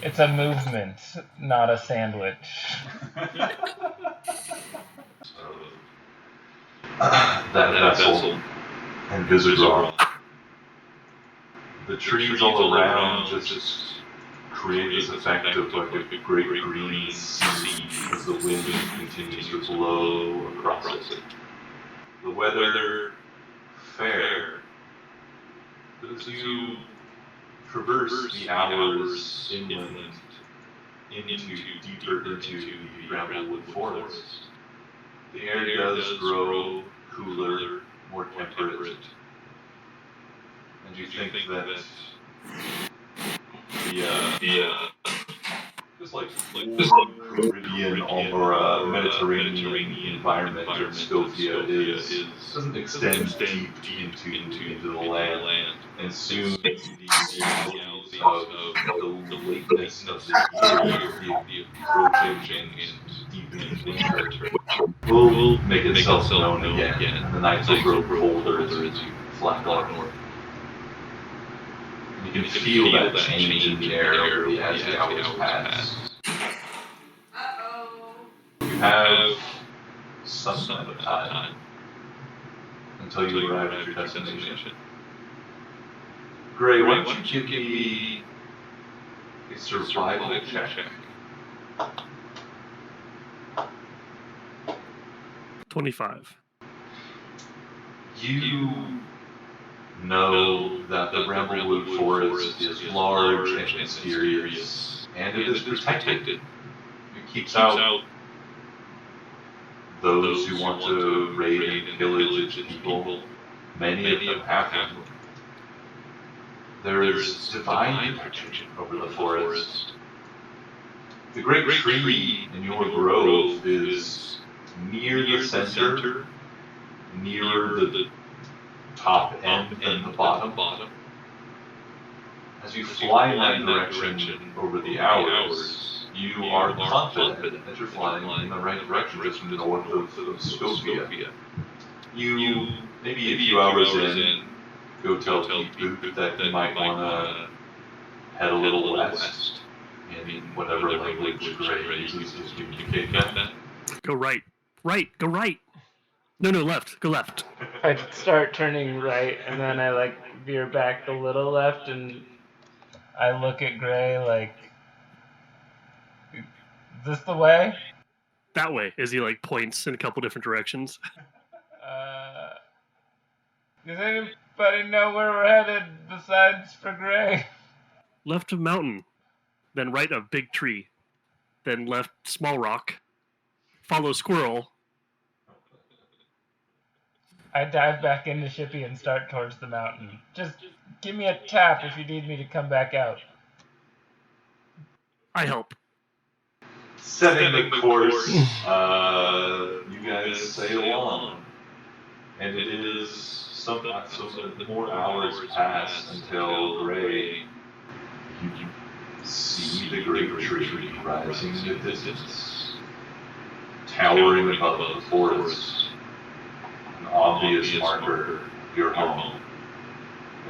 It's a movement, not a sandwich. That vessel and Visagral. The trees all around just create this effect of like a great green sea as the wind continues to blow across it. The weather fair, but as you traverse the hours inland into deeper into the Bramblewood forest, the air does grow cooler, more temperate, and you think that the just like Caribbean or Mediterranean environment of Scofia doesn't extend deep into the land, and soon the realities of the lateness of the year, the approaching and deepening winter, will make itself known again, and the nights will grow colder as you fly north. You can feel that change in the air as the hours pass. You have some amount of time until you arrive at your destination. Gray, why don't you give me a survival check? 25. You know that the Bramblewood forest is large and mysterious, and it is protected. It keeps out those who want to raid and pillage its people. Many of them have them. There is divine protection over the forest. The great tree in your grove is near the center, nearer the top end than the bottom. As you fly in that direction over the hours, you are confident that you're flying in the right direction, just north of Scofia. You, maybe a few hours in, go tell Pete Boop that you might want to head a little west in whatever language Gray uses to communicate that. Go right. Go right. No, left. Go left. I start turning right, and then I veer back a little left, and I look at Gray like, is this the way? That way, as he points in a couple different directions. Does anybody know where we're headed besides for Gray? Left of mountain, then right of big tree, then left small rock, follow squirrel. I dive back into Shippy and start towards the mountain. Just give me a tap if you need me to come back out. I help. Setting the course, you guys sail along, and it is some more hours pass until Gray, you see the great tree rising in the distance, towering above the forest, an obvious marker of your home.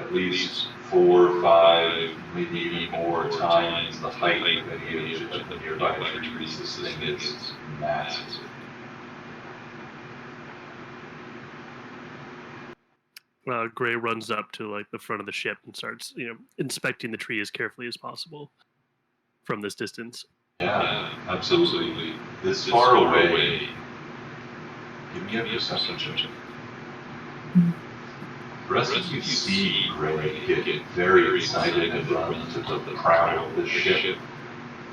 At least 4, 5, maybe even more times the height of any of the nearby trees. This thing is massive. Gray runs up to the front of the ship and starts, inspecting the tree as carefully as possible from this distance. Yeah, absolutely. This far away, give me a perception check. The rest of you see Gray get very excited and run to the prow of the ship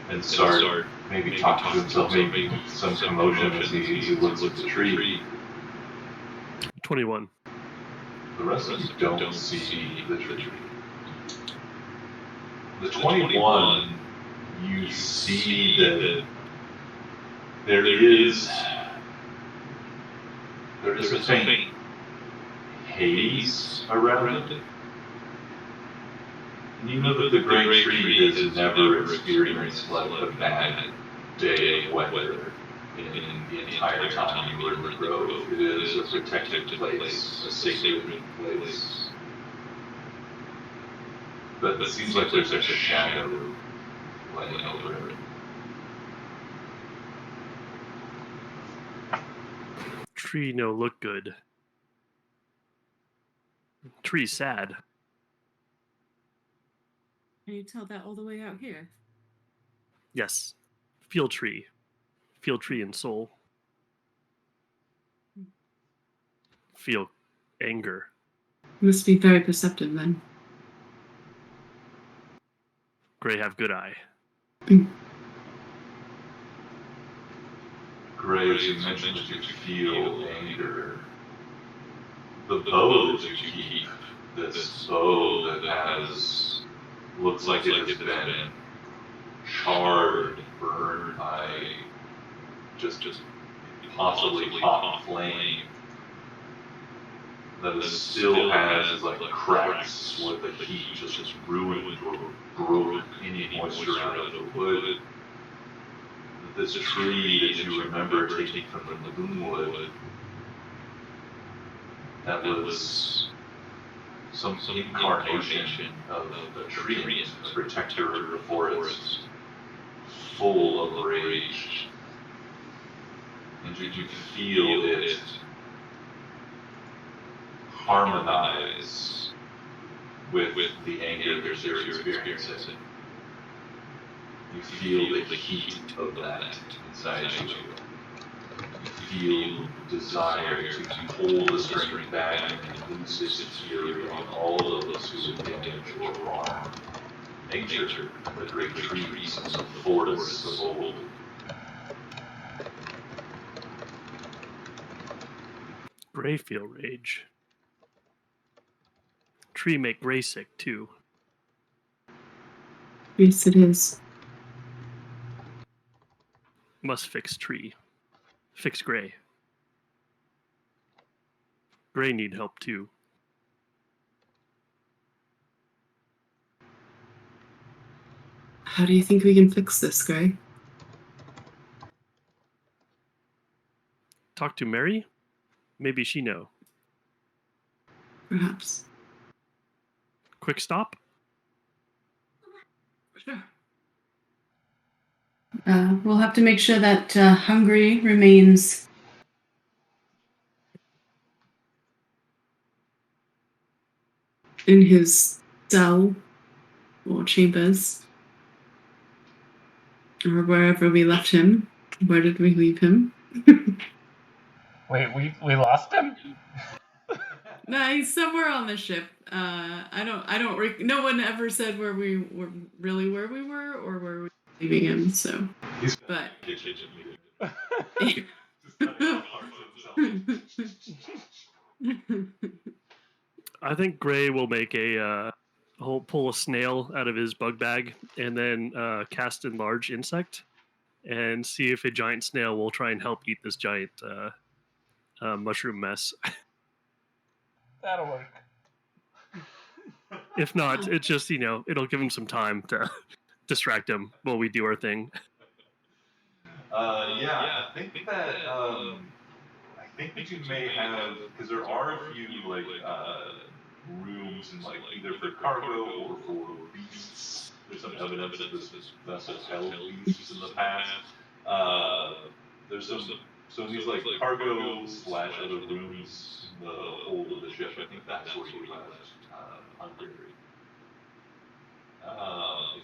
and start maybe talking to himself, maybe some commotion as he looks at the tree. 21. The rest of you don't see the tree. The 21, you see that there is a faint haze around it. And you know that the great tree has never experienced a bad day of weather in the entire time you were in the grove. It is a protected place, a sacred place. But it seems like there's a shadow laying over it. Tree no look good. Tree sad. Can you tell that all the way out here? Yes. Feel tree. Feel tree and soul. Feel anger. Must be very perceptive then. Gray have good eye. Gray, as you mentioned that you feel anger. The bow that you keep, this bow that has, looks like it has been charred, burned by just possibly hot flame, that it still has like cracks where the heat just ruined or broke any moisture out of the wood. This tree that you remember taking from the Moonwood, that was some incarnation of a tree, a protector of the forest, full of rage. And you can feel it harmonize with the anger that you're experiencing. You feel the heat of that inside you. You feel desire to pull the string back and loose its fury on all of those who would damage or harm nature, the great trees and the forests of old. Gray feel rage. Tree make Gray sick too. Yes, it is. Must fix tree. Fix Gray. Gray need help too. How do you think we can fix this, Gray? Talk to Mary? Maybe she know. Perhaps. Quick stop? Sure. We'll have to make sure that Hungry remains in his cell or chambers or wherever we left him. Where did we leave him? Wait, we lost him? No, he's somewhere on the ship. No one ever said where we were really where we were or where we were leaving him. So, but I think Gray will make he'll pull a snail out of his bug bag and then cast enlarge insect and see if a giant snail will try and help eat this giant mushroom mess. That'll work. If not, it's just, it'll give him some time to distract him while we do our thing. I think that you may have, because there are a few rooms in either for cargo or for beasts. There's some evidence that this vessel held beasts in the past. There's some of these cargo / other rooms in the hold of the ship. I think that's where you left Hungry.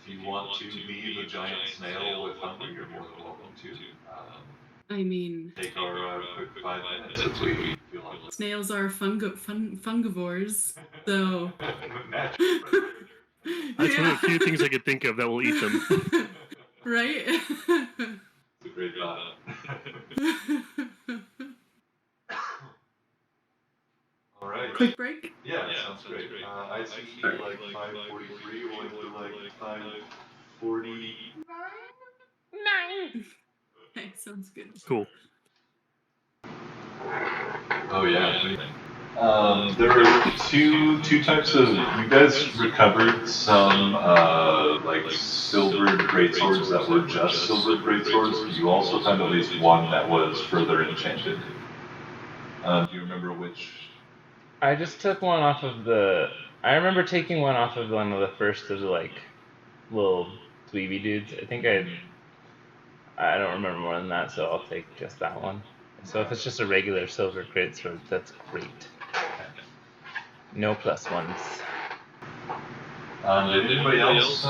If you want to leave a giant snail with Hungry, you're more than welcome to. I mean, Take our quick 5 minutes if we feel like snails are fungivores, so. That's one of the few things I could think of that will eat them. Right? It's a great thought. All right. Quick break? Yeah, sounds great. I see 5:43 or into 5:40. Okay, sounds good. Cool. Oh yeah. There are two types of. You guys recovered some silvered greatswords that were just silvered greatswords. You also found at least one that was further enchanted. Do you remember which? I just took one off of I remember taking one off of one of the first of the little dweeby dudes. I think I don't remember more than that, so I'll take just that one. So if it's just a regular silver great sword, that's great. No plus ones. Did anybody else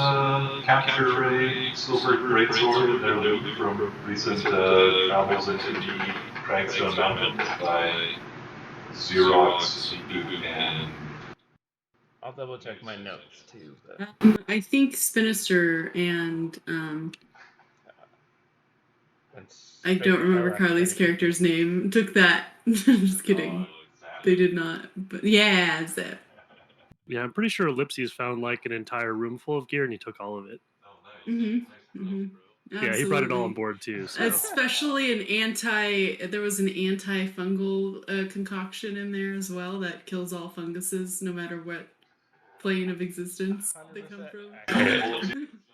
capture a silver greatsword in their loot from recent travels into the Cragstone Mountains by Xerox, and... I'll double check my notes too. But... I think Spinister and I don't remember Carly's character's name. Took that. Just kidding. They did not. But yeah, Zep. Yeah, I'm pretty sure Ellipses found like an entire room full of gear and he took all of it. Yeah, he brought it all on board too. So. Especially there was an antifungal concoction in there as well that kills all funguses no matter what plane of existence they come from.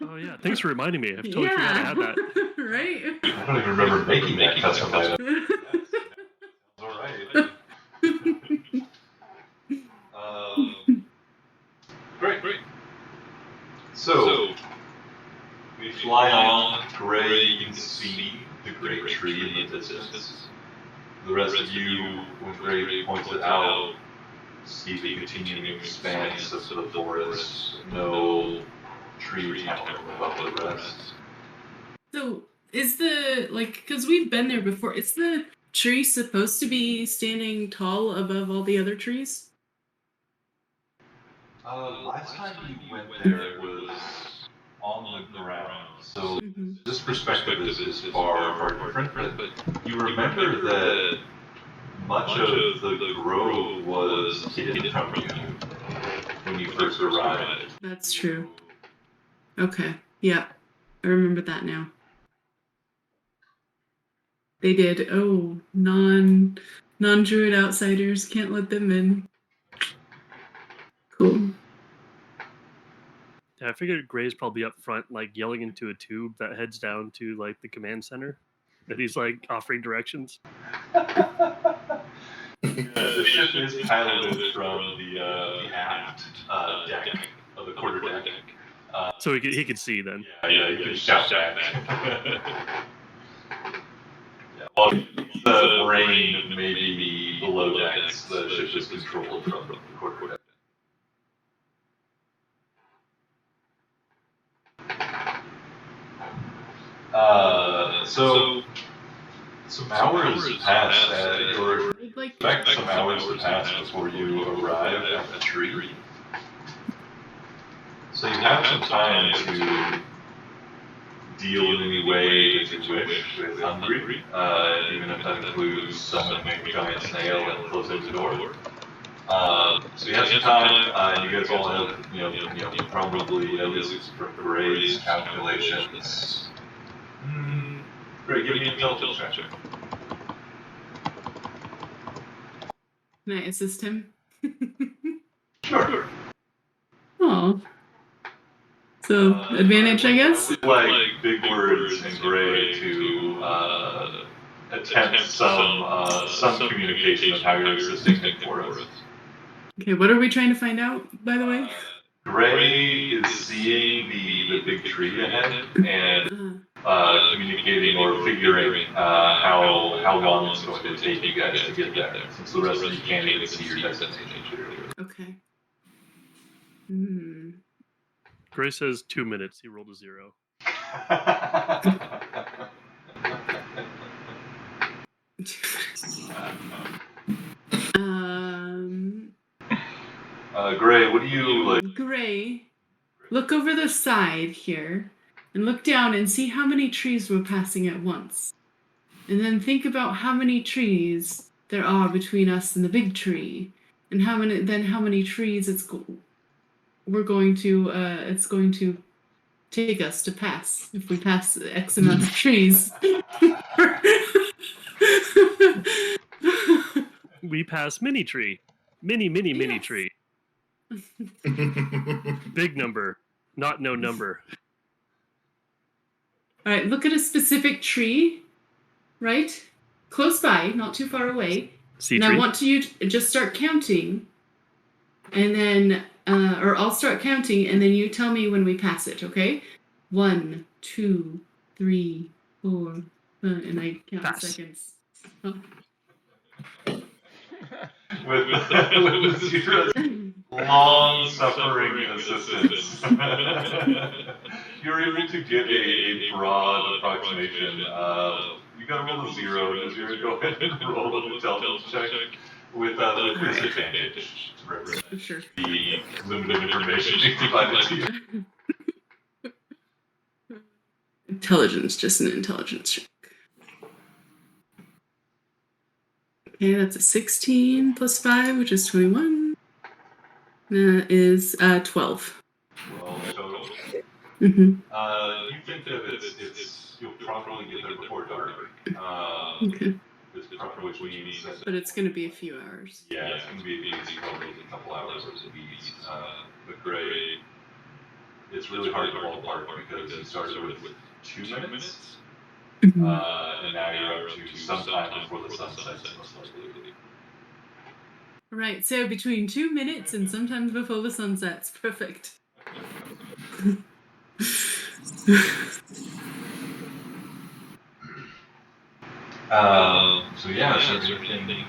Oh yeah, thanks for reminding me. I've totally forgot I had that. Right? I don't even remember making that custom item. Alright. Great. So, we fly on. Gray, you can see the great tree in the distance. The rest of you, when Gray points it out, see the continuing expanse of the forest. No tree towering above the rest. So, is because we've been there before, is the tree supposed to be standing tall above all the other trees? Last time you went there was on the ground, so this perspective is far different, but you remember that much of the grove was hidden from you when you first arrived. That's true. Okay, yeah, I remember that now. They did. Oh, non-druid outsiders, can't let them in. Cool. Yeah, I figured Gray's probably up front, like yelling into a tube that heads down to like the command center. That he's like offering directions. The ship is piloted from the aft deck of the quarter deck. So he could see then. Yeah, you can shout back. Well, the brain may be below decks. The ship is controlled from the quarter deck. So some hours pass, or expect some hours to pass before you arrive at the tree. So you have some time to deal in any way that you wish with hungry, even if that includes summoning a giant snail and closing the door. So you have some time, you guys all have, probably, at least for Gray's calculations. Gray, give me an intelligence check. Can I assist him? Sure. Oh. So, advantage, I guess? I would like big words in Gray to attempt some communication of how you're assisting him for us. Okay, what are we trying to find out, by the way? Gray is seeing the big tree ahead and communicating or figuring how long it's going to take you guys to get there, since the rest of you can't even see your destination. Okay. Gray says 2 minutes. He rolled a 0. Gray, what do you like? Gray, look over the side here and look down and see how many trees we're passing at once. And then think about how many trees there are between us and the big tree. And how many trees it's going to take us to pass if we pass X amount of trees. We pass mini tree. Mini tree. Big number, not no number. All right, look at a specific tree, right? Close by, not too far away. And I want you to just start counting, and then, or I'll start counting, and then you tell me when we pass it, okay? 1, 2, 3, 4, 5, and I count Pass. seconds. Oh. With the zero's long-suffering assistance, you're able to get a broad approximation. You gotta roll the zero. The zero, go ahead and roll an intelligence check with disadvantage to represent Sure. the limited information being provided to you. Intelligence, just an intelligence check. Okay, that's a 16 plus 5, which is 21. That is 12. 12 total. Mm-hmm. You think that it's you'll probably get there before dark. Okay. Which means that, But it's going to be a few hours. yeah, it's going to be probably a couple hours at least. But Gray, it's really hard to ballpark because you started with 2 minutes, Mhm. and now you're up to sometime before the sun sets, most likely. Right, so between 2 minutes and sometimes before the sun sets. Perfect. So yeah, is there anything you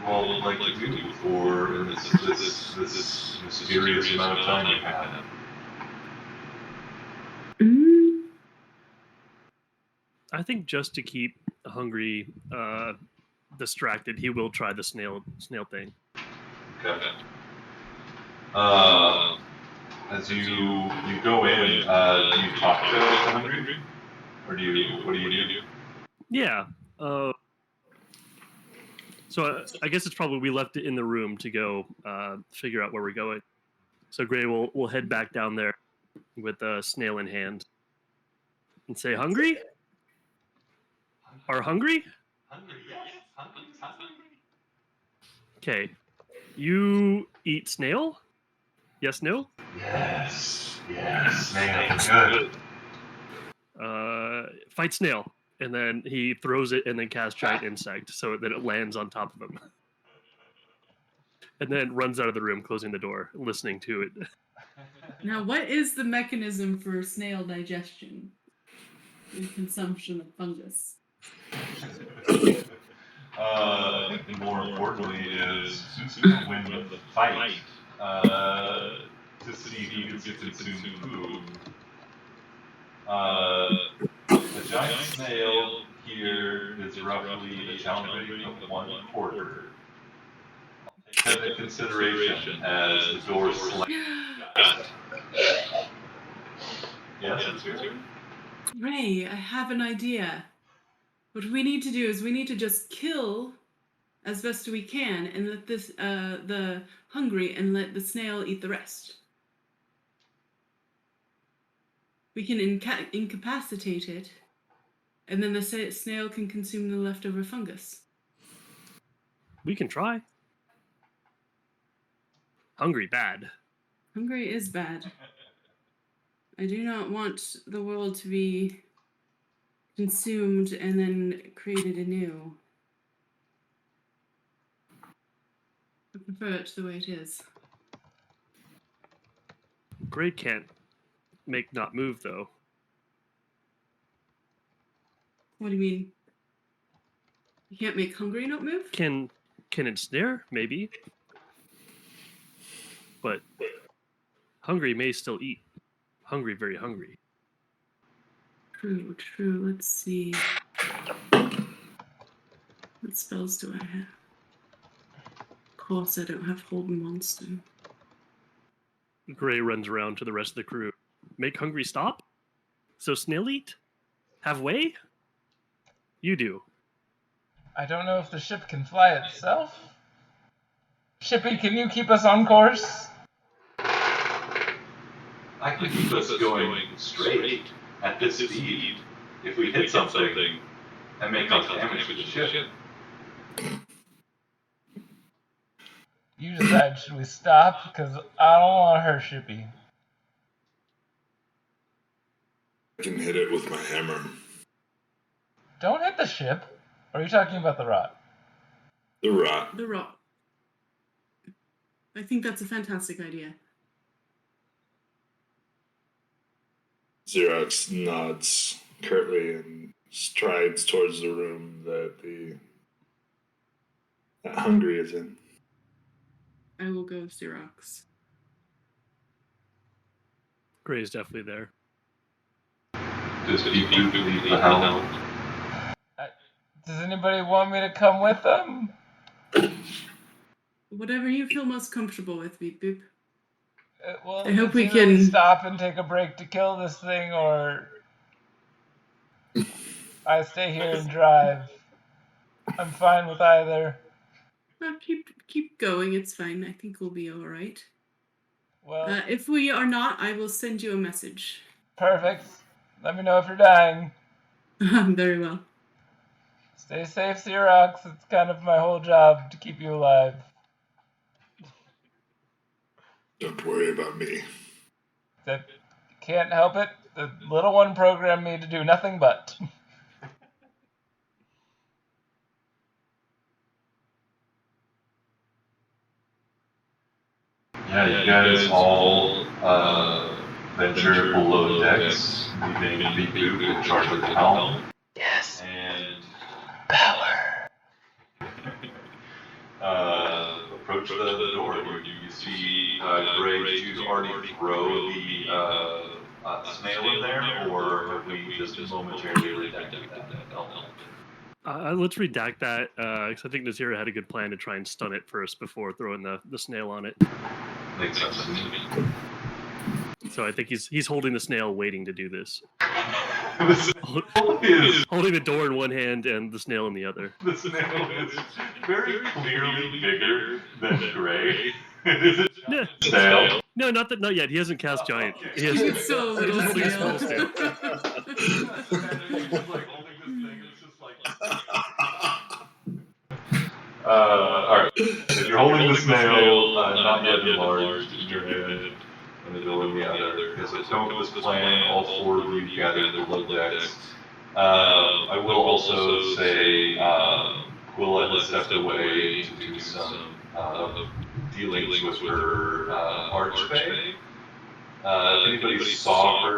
all would like to do before this mysterious amount of time you have? Mm, I think just to keep Hungry distracted, he will try the snail thing. Okay. As you go in, do you talk to Hungry? Or what do you do? Yeah. So I guess it's probably we left it in the room to go figure out where we're going. So Gray will head back down there with a snail in hand and say, "Hungry? Are hungry?" Hungry, yes. Hungry. Okay. You eat snail? Yes, no? Yes. Snail, good. Fight snail. And then he throws it and then casts giant insect so that it lands on top of him. And then runs out of the room, closing the door, listening to it. Now, what is the mechanism for snail digestion and consumption of fungus? I think more importantly is who's going to win the fight to see who gets to consume food. The giant snail here is roughly a challenge rating of 1/4. Take that into consideration as the door slams shut. Yes, it's your turn. Ray, I have an idea. What we need to do is we need to just kill as best we can and let this the hungry and let the snail eat the rest. We can incapacitate it, and then the snail can consume the leftover fungus. We can try. Hungry, bad. Hungry is bad. I do not want the world to be consumed and then created anew. I prefer it the way it is. Gray can't make not move, though. What do you mean? You can't make hungry not move? Can ensnare? Maybe. But hungry may still eat. Hungry, very hungry. True. Let's see. What spells do I have? Of course, I don't have Hold Monster. Gray runs around to the rest of the crew. Make hungry stop? So snail eat? Have way? You do. I don't know if the ship can fly itself. Shippy, can you keep us on course? I can keep us going straight at this speed if we hit something and make us damage to the ship. You decide, should we stop? Because I don't want to hurt Shippy. I can hit it with my hammer. Don't hit the ship. Or are you talking about the rot? The rot. The rot. I think that's a fantastic idea. Xerox nods curtly and strides towards the room that Hungry is in. I will go Xerox. Gray's definitely there. Does Beep Boop leave the helm? Does anybody want me to come with them? Whatever you feel most comfortable with, Beep Boop. Well, I hope it's we either can- stop and take a break to kill this thing, or I stay here and drive. I'm fine with either. Keep going. It's fine. I think we'll be all right. Well, If we are not, I will send you a message. perfect. Let me know if you're dying. Very well. Stay safe, Xerox. It's kind of my whole job to keep you alive. Don't worry about me. That can't help it. The little one programmed me to do nothing but. Yeah, you guys all venture below decks, leaving Beep Boop in charge of the helm. Yes. And Power. approach the door. You see Gray, did you already throw the snail in there, or have we just momentarily redacted that element? Let's redact that, because I think Nazira had a good plan to try and stun it first before throwing the snail on it. Makes sense to me. So I think he's holding the snail, waiting to do this. The snail is Holding the door in one hand and the snail in the other. The snail is very clearly bigger than Gray. It is a No, giant snail. no, not yet. He hasn't cast giant. Okay. He has, It's so he's little holding a snail. small snail. He's just like holding this thing, and it's just like. Alright. If you're holding the snail, not yet enlarged in your hand, and the door in the other, as a tone of this plan, all four of you gathered below decks. I will also say, Quilla has stepped away to do some dealings with her archfey. If anybody saw her,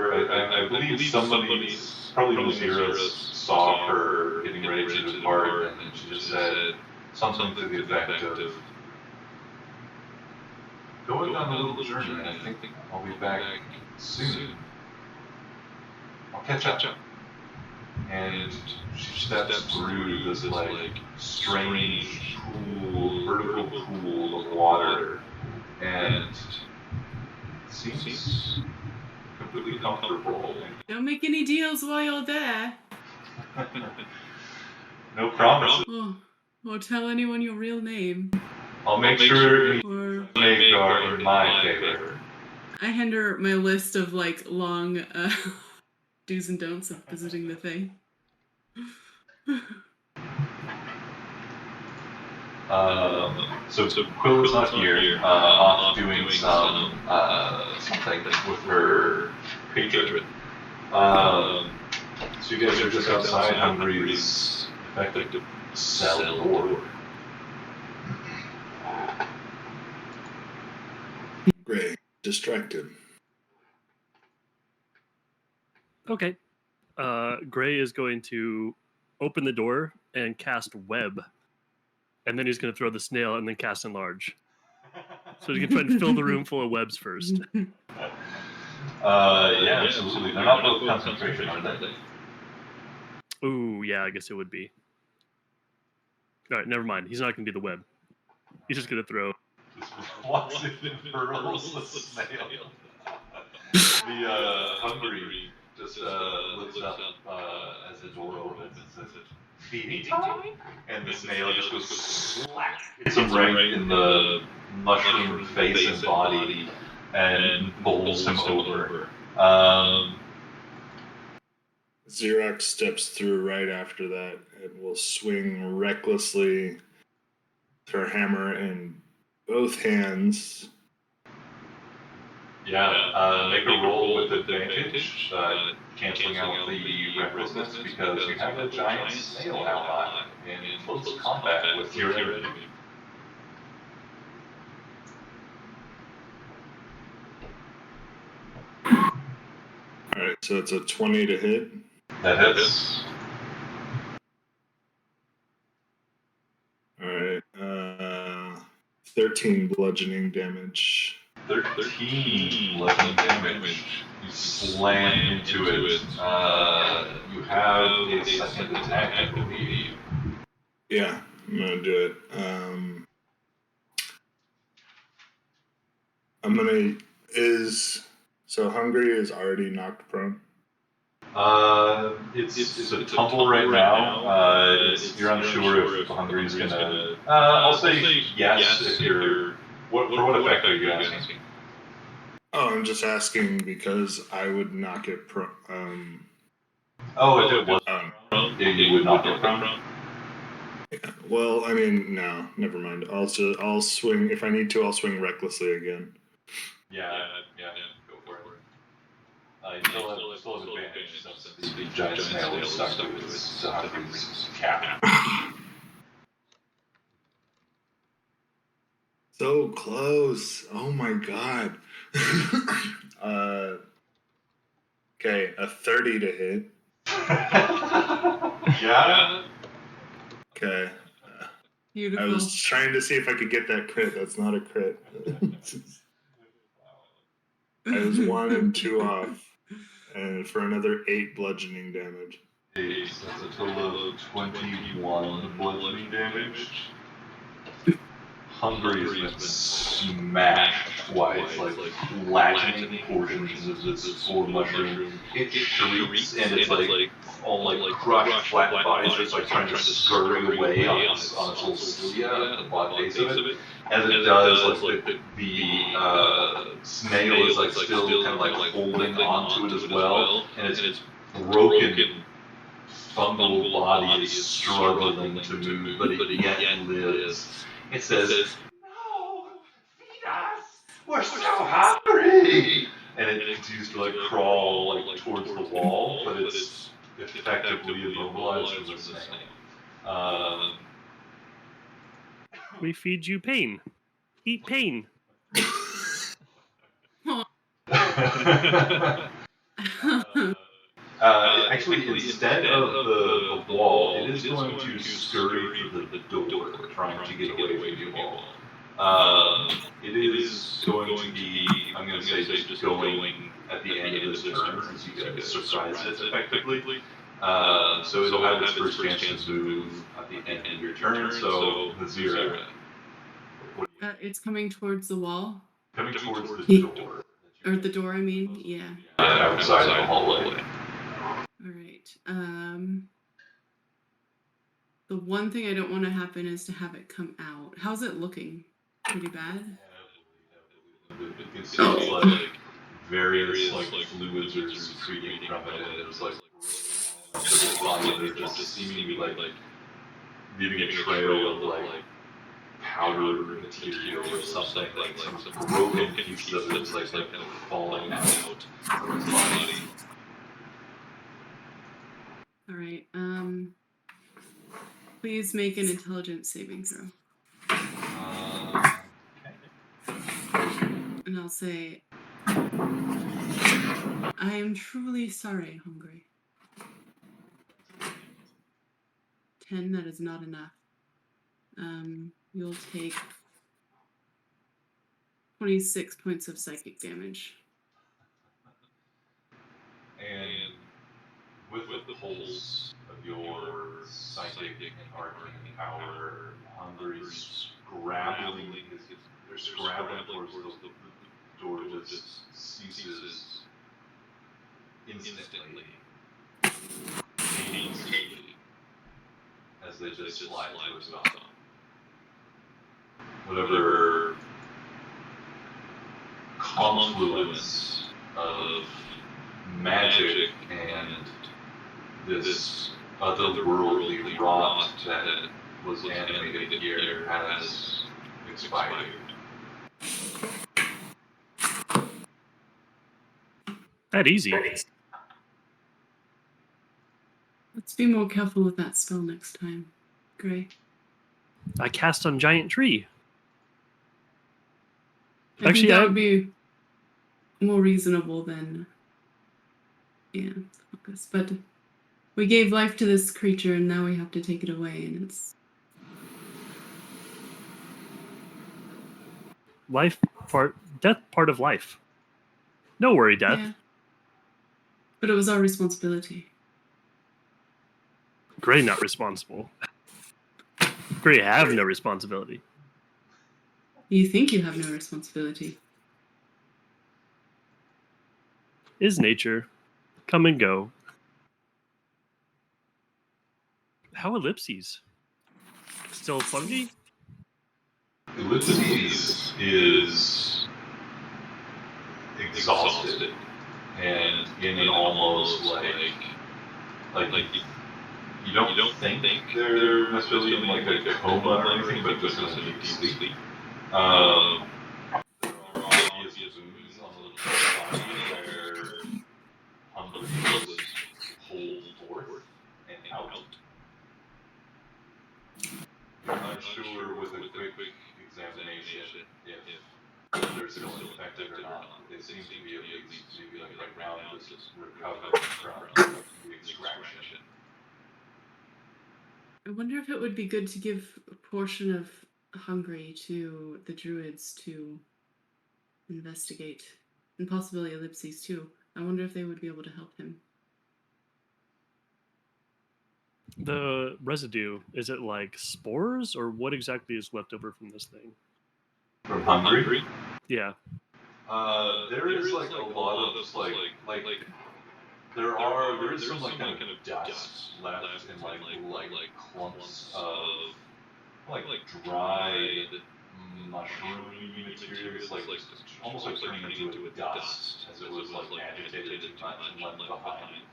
I believe somebody, probably Nazira, saw her getting ready to depart, and she just said something to the effect of, going on a little journey, and I think I'll be back soon. I'll catch up. And she steps through this like strange pool, vertical pool of water, and seems completely comfortable. Don't make any deals while you're there. No promises. Or tell anyone your real name. I'll make sure you Or make are in my favor. I hand her my list of like long do's and don'ts of visiting the Fae. So Quilla's not here, off doing something with her patron. So you guys are just outside Hungry's effective cell door. Gray, distracted. Okay. Gray is going to open the door and cast web. And then he's going to throw the snail and then cast enlarge. So he's going to try and fill the room full of webs first. Yeah, absolutely. They're not both concentration, are they? Ooh, yeah, I guess it would be. All right, never mind. He's not going to do the web. He's just going to throw. Just walks in and hurls the snail. The Hungry just looks up as the door opens and says, "Feeding time?" And the snail just goes slack. Hits him right in the mushroom face and body and bowls him over. Xerox steps through right after that and will swing recklessly with her hammer in both hands. Yeah, make a roll with advantage, canceling out the recklessness because you have a giant snail ally in close combat with your enemy. Alright, So it's a 20 to hit. That hits. All right. 13 bludgeoning damage. 13 bludgeoning damage. You slam into it. You have a second attack, I believe. Yeah, I'm gonna do it. So Hungry is already knocked prone. It's a tumble right now. You're unsure if Hungry's gonna. I'll say yes if you're. For what effect are you asking? Oh, I'm just asking because I would knock it prone. If it was yeah, you would knock it prone. Yeah. Well, I mean, no, never mind. I'll swing if I need to. I'll swing recklessly again. Yeah, go for it. You still have advantage since the giant snail is stuck to Hungry's cap. So close. Oh my god. Okay, a 30 to hit. Yeah. Okay. I Beautiful. was trying to see if I could get that crit. That's not a crit. I was 1 and 2 off. And for another 8 bludgeoning damage. 8, so that's a total of 21 bludgeoning damage. Hungry has been smashed twice, like flattening portions of this full mushroom. It shrieks and it's like all like crushed, flat bodies just like trying to scurry away on its little cilia, the bottom base of it. As it does, like the snail is like still kind of like holding onto it as well, and its broken fungal body is struggling to move, but it yet lives. It says, "No, feed us! We're so hungry!" And it continues to like crawl like towards the wall, but it's effectively immobilized from the snail. We feed you pain. Eat pain. Actually, instead of the wall, it is going to scurry for the door, trying to get away from you all. It is going to be, I'm going to say, just going at the end of this turn, since you guys surprised it effectively. So it'll have its first chance to move at the end of your turn, so Nazira. It's coming towards the wall. Coming towards the door. Or the door, I mean, yeah. Outside the hallway. Alright. The one thing I don't want to happen is to have it come out. How's it looking? Pretty bad? You can see it's like various like fluids are secreting from it, and there's like the body of it just seemingly like leaving a trail of like powder material or something, like some broken piece of it is like falling out from its body. Alright, please make an intelligence saving throw. And I'll say, I am truly sorry, Hungry. 10, that is not enough. You'll take 26 points of psychic damage. And with the pulse of your psychic and arcane power, Hungry's scrabbling towards the door just ceases instantly. Painfully. As they just slide to its mouth. Whatever confluence of magic and this otherworldly rot that was animated here has expired. That easy. Let's be more careful with that spell next time, Gray. I cast on giant tree. I think that would be more reasonable than Yeah, focus. But we gave life to this creature, and now we have to take it away, and it's Death part of life. No worry, death. yeah. But it was our responsibility. Gray not responsible. Gray have no responsibility. You think you have no responsibility. Is nature. Come and go. How ellipses? Still fungi? Ellipses is exhausted and in an almost like you don't think they're necessarily in like a coma or anything, but just in a deep sleep. There are obvious wounds on the body where hunger was pulled forth and out. You're unsure with a quick examination if they're still infected or not. They seem to be at least maybe like right now just recovering from the extraction. I wonder if it would be good to give a portion of Hungry to the druids to investigate, and possibly Ellipses too. I wonder if they would be able to help him. The residue, is it like spores, or what exactly is left over from this thing? From Hungry? Yeah. There is like a lot of there is some like kind of dust left in like clumps of like dried mushroomy materials, like almost like turning into a dust as it was like agitated too much and left behind.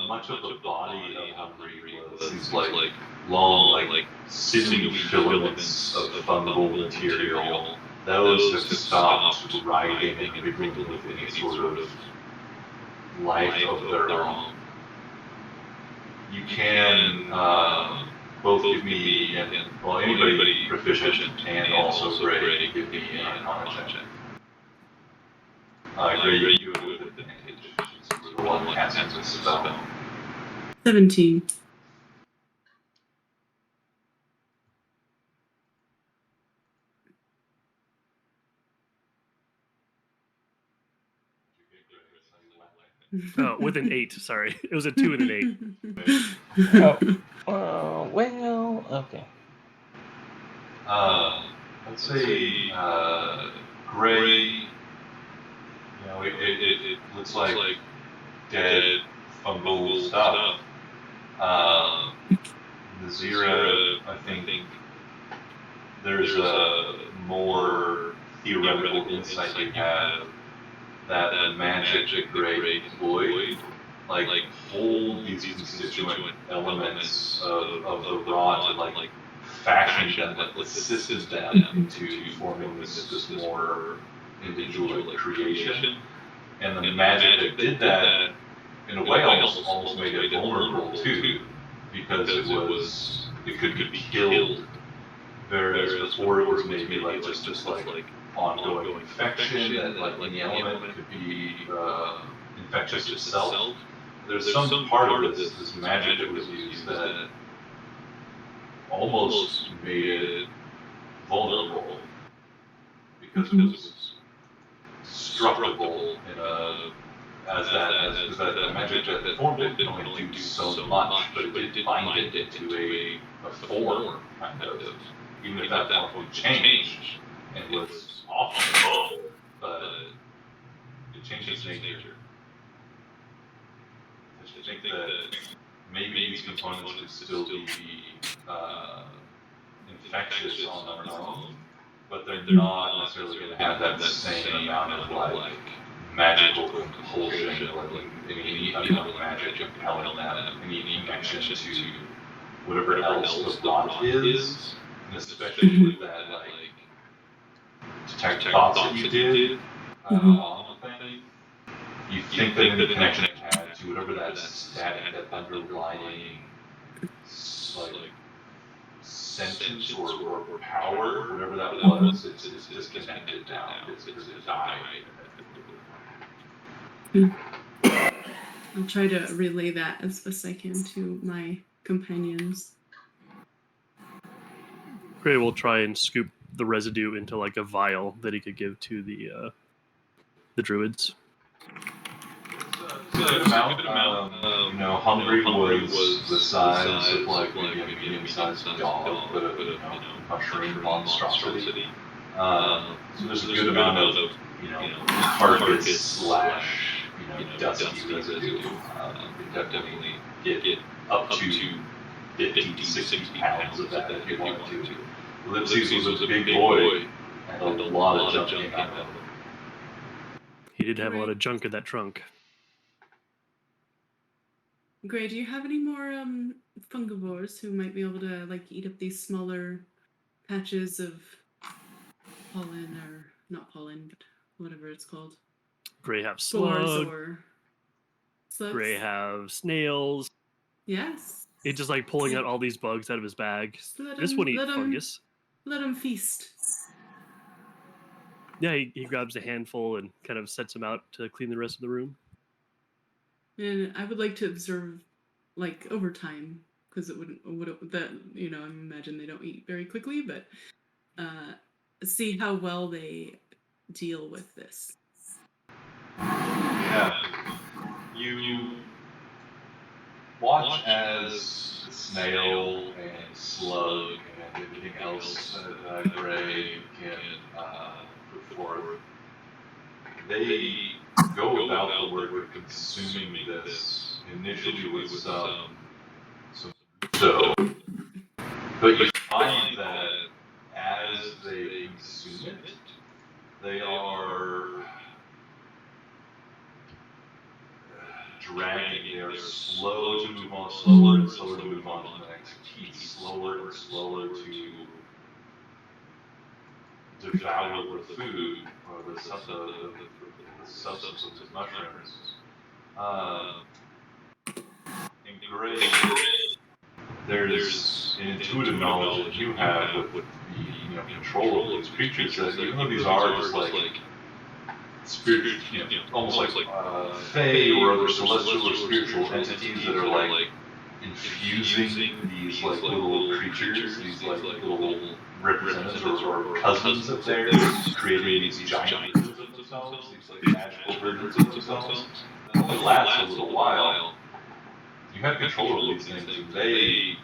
Much of the body of Hungry was these like long like sinewy filaments of fungal material. Those have stopped writhing and wriggling with any sort of life of their own. You can both give me and well anybody proficient and also Gray give me an Arcana check. Gray, you do it with advantage. You're the one casting the spell. 17. Oh, with an 8, sorry. It was a 2 and an 8. Well, okay. Let's say Gray, it looks like dead fungal stuff. Nazira, I think there's a more theoretical insight you have that the magic that Gray employed, like hold these constituent elements of the rod to like fashion them, like assist them into forming this more individual creation. And the magic that did that, in a way, almost made it vulnerable too, because it could be killed. Whereas before it was maybe like just like ongoing infection that like any element could be infectious itself. There's some part of this magic that was used that almost made it vulnerable because it was destructible in a because that magic that formed it could only do so much, but it did bind it into a form kind of. Even if that form would change and was awful, but it changed its nature. I think that maybe these components could still be infectious on their own, but they're not necessarily going to have that same amount of like magical compulsion or any unknown magic compelling them, any connection to whatever else the rod is. And especially with that, like, detect thoughts that you did on the thing, you think that any connection it had to whatever that static, that underlying, like, sentence or power, whatever that was, it's disconnected now, because it died. I'll try to relay that as best I can to my companions. Gray will try and scoop the residue into like a vial that he could give to the druids. Good amount. Hungry was the size of like maybe a medium-sized dog, but a mushroom monstrosity. So there's a good amount of carcass slash dusty residue. You can definitely get up to 50 to 60 pounds of that if you wanted to. Lipsies was a big boy and a lot of junk came out of him. He did have a lot of junk in that trunk. Gray, do you have any more fungivores who might be able to like eat up these smaller patches of pollen, or not pollen, but whatever it's called? Gray have Spores slug. or slugs? Gray have snails. Yes. It's just like pulling out all these bugs out of his bag. Just let This him- one eats let him- fungus. Let him feast. Yeah, he grabs a handful and kind of sets them out to clean the rest of the room. And I would like to observe, like, over time, because I imagine they don't eat very quickly, but see how well they deal with this. Yeah. You watch as the snail and slug and everything else that Gray can put forth. They go about the work of consuming this initially with some so, but you find that as they consume it, they are dragging. They are slow to move on, slower and slower to move on to the next piece, slower and slower to devour the food or the substance of the mushrooms. In Gray, there's an intuitive knowledge that you have with the control of these creatures that even though these are just like spirit, almost like fae or other celestial or spiritual entities that are like infusing these like little creatures, these like little representatives or cousins of theirs, creating these giant versions of themselves, these like magical versions of themselves. That only lasts a little while. You have control of these things, and they,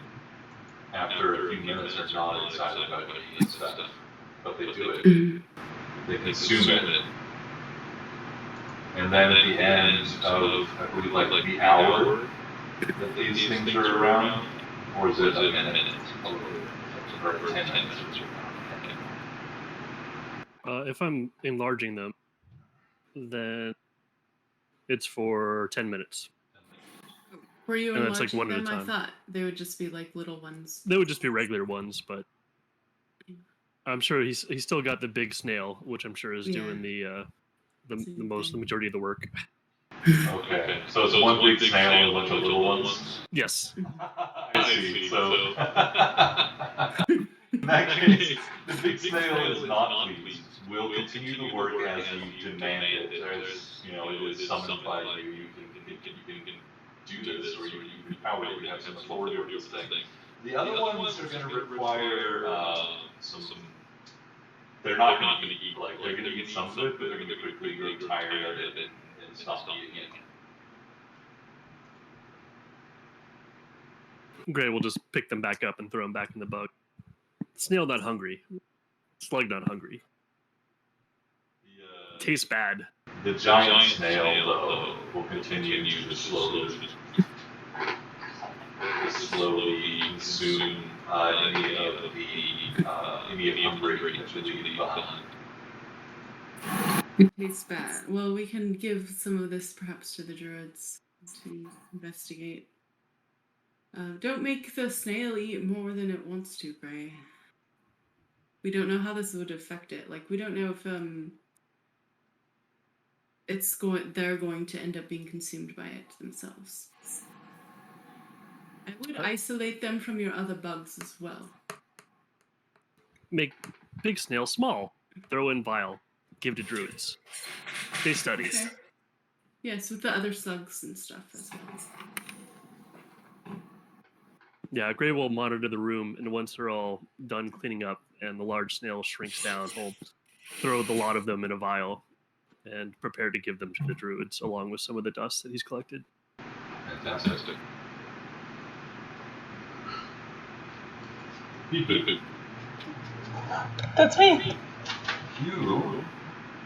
after a few minutes, are not excited about eating stuff, but they do it. They consume it. And then at the end of, I believe, like the hour that these things are around, or is it a minute? Or 10 minutes? If I'm enlarging them, then it's for 10 minutes. Were you And that's, like, enlarging one at a them? I time. thought they would just be like little ones. They would just be regular ones, but I'm sure he's still got the big snail, which I'm sure is doing the majority of the work. Okay, so it's one big snail and a bunch of little ones? Yes. I see, so... In that case, the big snail is not pleased. Will continue to work as you demand it, as, it is summoned by you. You can do this, or you can power it, you have some authority over this thing. The other ones are going to require some... They're not going to eat, they're going to eat some of it, but they're going to quickly grow tired of it and stop eating it. Gray will just pick them back up and throw them back in the bug. Snail not hungry. Slug not hungry. Tastes bad. The giant snail, though, will continue to slowly consume any of the hungry that you leave behind. It tastes bad. Well, we can give some of this perhaps to the druids to investigate. Don't make the snail eat more than it wants to, Gray. We don't know how this would affect it. Like, we don't know if they're going to end up being consumed by it themselves. I would isolate them from your other bugs as well. Make big snail small. Throw in vial. Give to druids. Case studies. Okay. Yes, with the other slugs and stuff as well. Yeah, Gray will monitor the room, and once they're all done cleaning up and the large snail shrinks down, he'll throw the lot of them in a vial and prepare to give them to the druids, along with some of the dust that he's collected. Fantastic. Beep. That's me. You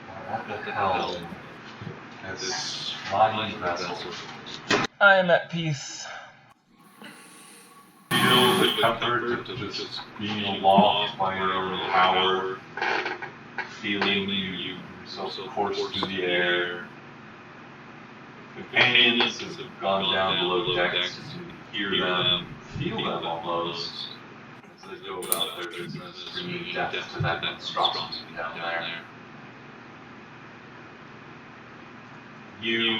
are at the helm at this flying vessel. I am at peace. Feel the comfort of just being aloft by your own power, feeling you yourself course through the air. Companions have gone down below decks, and you hear them, feel them almost, as they go about their business, bringing death to that monstrosity down there. You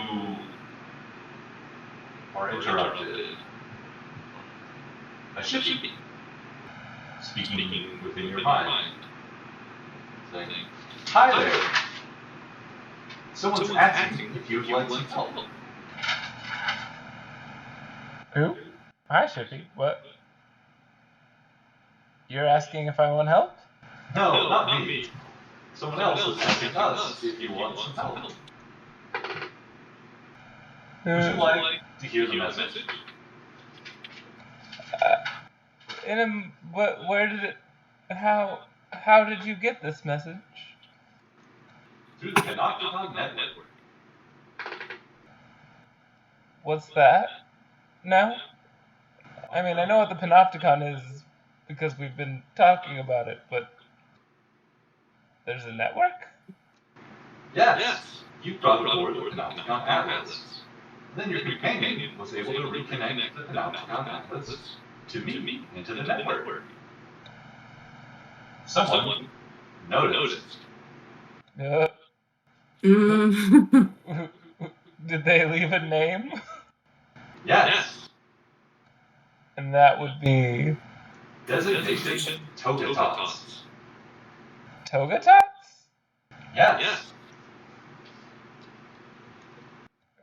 are interrupted. A Shippy speaking within your mind, saying, "Hi there. Someone's asking if you'd like some help." Who? Hi, Shippy. What? You're asking if I want help? No, not me. Someone else is asking us if you want some help. Would you like to hear the message? Where did it? How did you get this message? Through the Panopticon Network. What's that? No? I mean, I know what the Panopticon is because we've been talking about it, but there's a network? Yes. You brought aboard the Panopticon Atlas. Then your companion was able to reconnect the Panopticon Atlas to me and to the network. Someone noticed. Did they leave a name? Yes. And that would be... Designation Togatots. Togatots? Yes.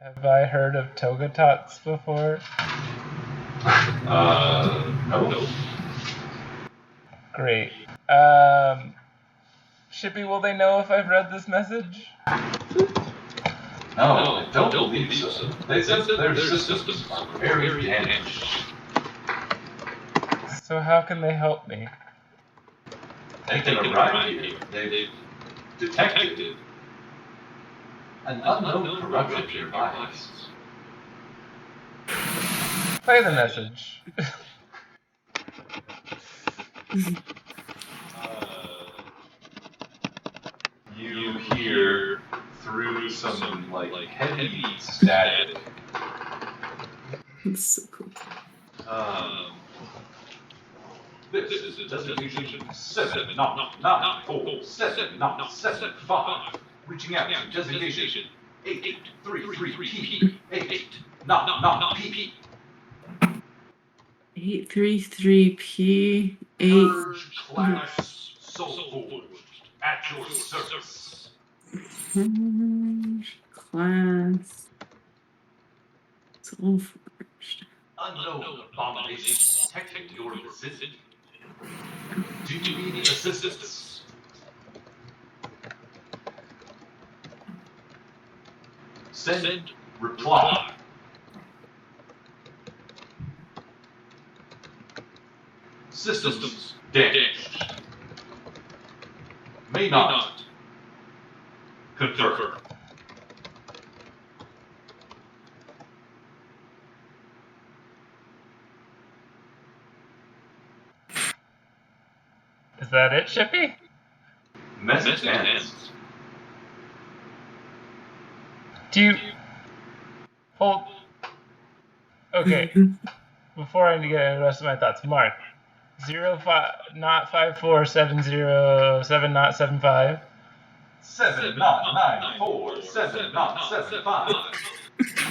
Have I heard of Togatots before? No. Great. Shippy, will they know if I've read this message? No, I don't believe so. They said their systems are very damaged. So how can they help me? They can arrive here. They've detected an unknown corruption nearby. Play the message. You hear through some heavy static. That's so cool. This is designation 7-9-4-7-7-5. Reaching out to designation 833P8. P. 833P8. Purge class Soulforged at your service. Class Soulforged. Unknown abomination detecting your vicinity. Do you need assistance? Send reply. Systems damaged. May not confirm. Is that it, Shippy? Message ends. Do you... Hold... Okay. Before I get into the rest of my thoughts, Mark. 05-5470-7-0-75. 7-9-9-4-7-0-75.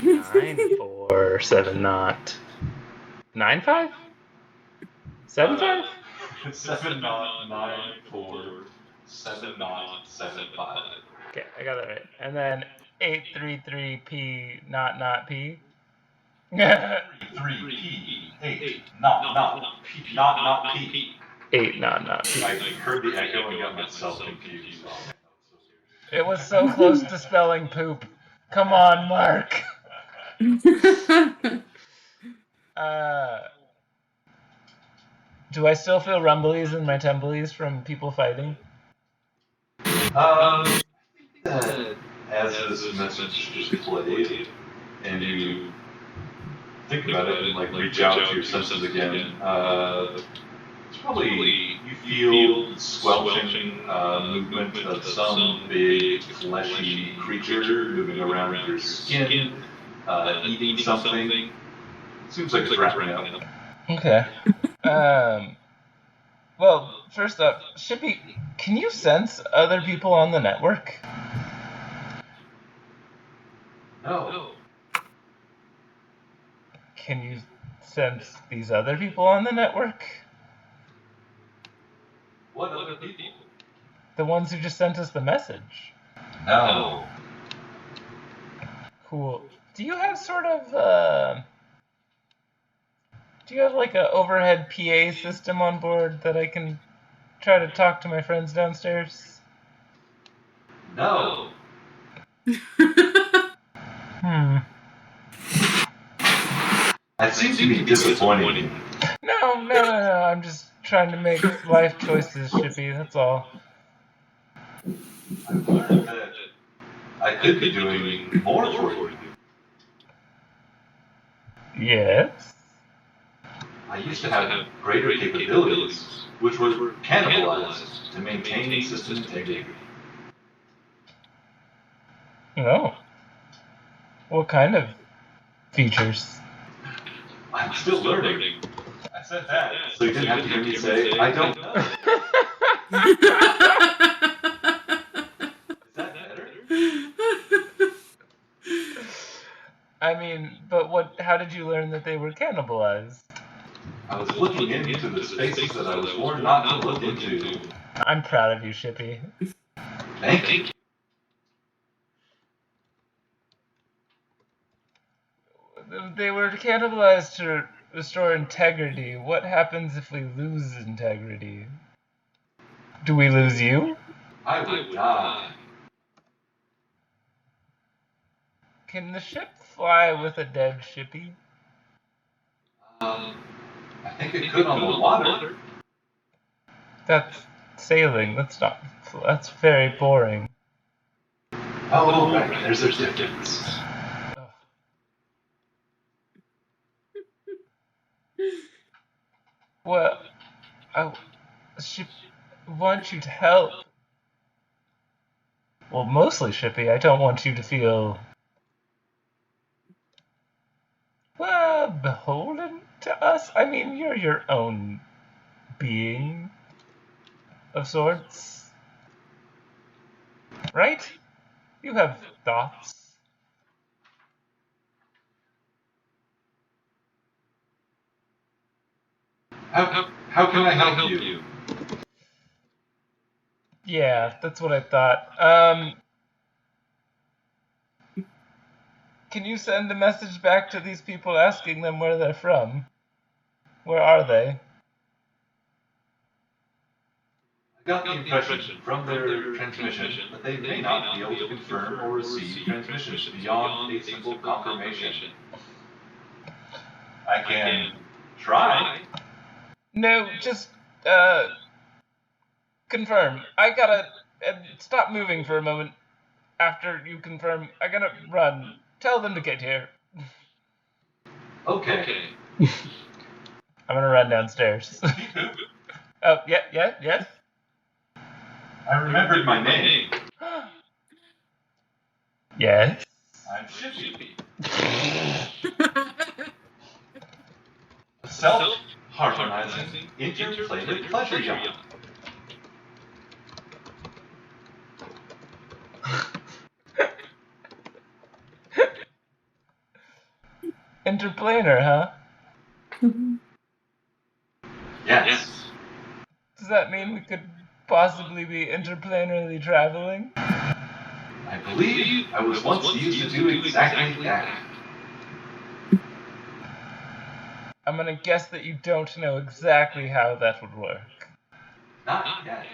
9-4-7-0... 95? 7-9-9-4-7-0-75. Okay, I got that right. And then 833P not P. 3P, 8, not P, not P. 8 not P. I heard the echo and got myself confused. It was so close to spelling poop. Come on, Mark. Do I still feel rumblies in my temblies from people fighting? As this message just played, and you think about it and like reach out to your senses again, it's probably you feel the squelching movement of some big fleshy creature moving around your skin, eating something. Seems like it's wrapping up. Okay. Well, first up, Shippy, can you sense other people on the network? No. Can you sense these other people on the network? What other people? The ones who just sent us the message. No. Cool. Do you have sort of, do you have like a overhead PA system on board that I can try to talk to my friends downstairs? No. That seems to be disappointing. No, I'm just trying to make life choices, Shippy, that's all. I've learned that I could be doing more for you. Yes? I used to have greater capabilities, which were cannibalized to maintain system integrity. Oh. What kind of features? I'm still learning. I said that, so you didn't have to hear me say, I don't know. Is that better? I mean, but how did you learn that they were cannibalized? I was looking into the spaces that I was warned not to look into. I'm proud of you, Shippy. Thank you. They were cannibalized to restore integrity. What happens if we lose integrity? Do we lose you? I would die. Can the ship fly with a dead Shippy? I think it could on the water. That's sailing. That's very boring. Oh, right. There's a difference. Well, I want you to help. Well, mostly, Shippy, I don't want you to feel, well, beholden to us. I mean, you're your own being of sorts. Right? You have thoughts. How can I help you? Yeah, that's what I thought. Can you send a message back to these people asking them where they're from? Where are they? I got the impression from their transmission that they may not be able to confirm or receive transmissions beyond a simple confirmation. I can try. No, just, confirm. I gotta stop moving for a moment. After you confirm, I gotta run. Tell them to get here. Okay. I'm gonna run downstairs. Oh, yes? I remembered my name. Yes? I'm Shippy. Self-harmonizing interplanet pleasure yacht. Interplanar, huh? Yes. Does that mean we could possibly be interplanarly traveling? I believe I was once used to do exactly that. I'm gonna guess that you don't know exactly how that would work. Not yet.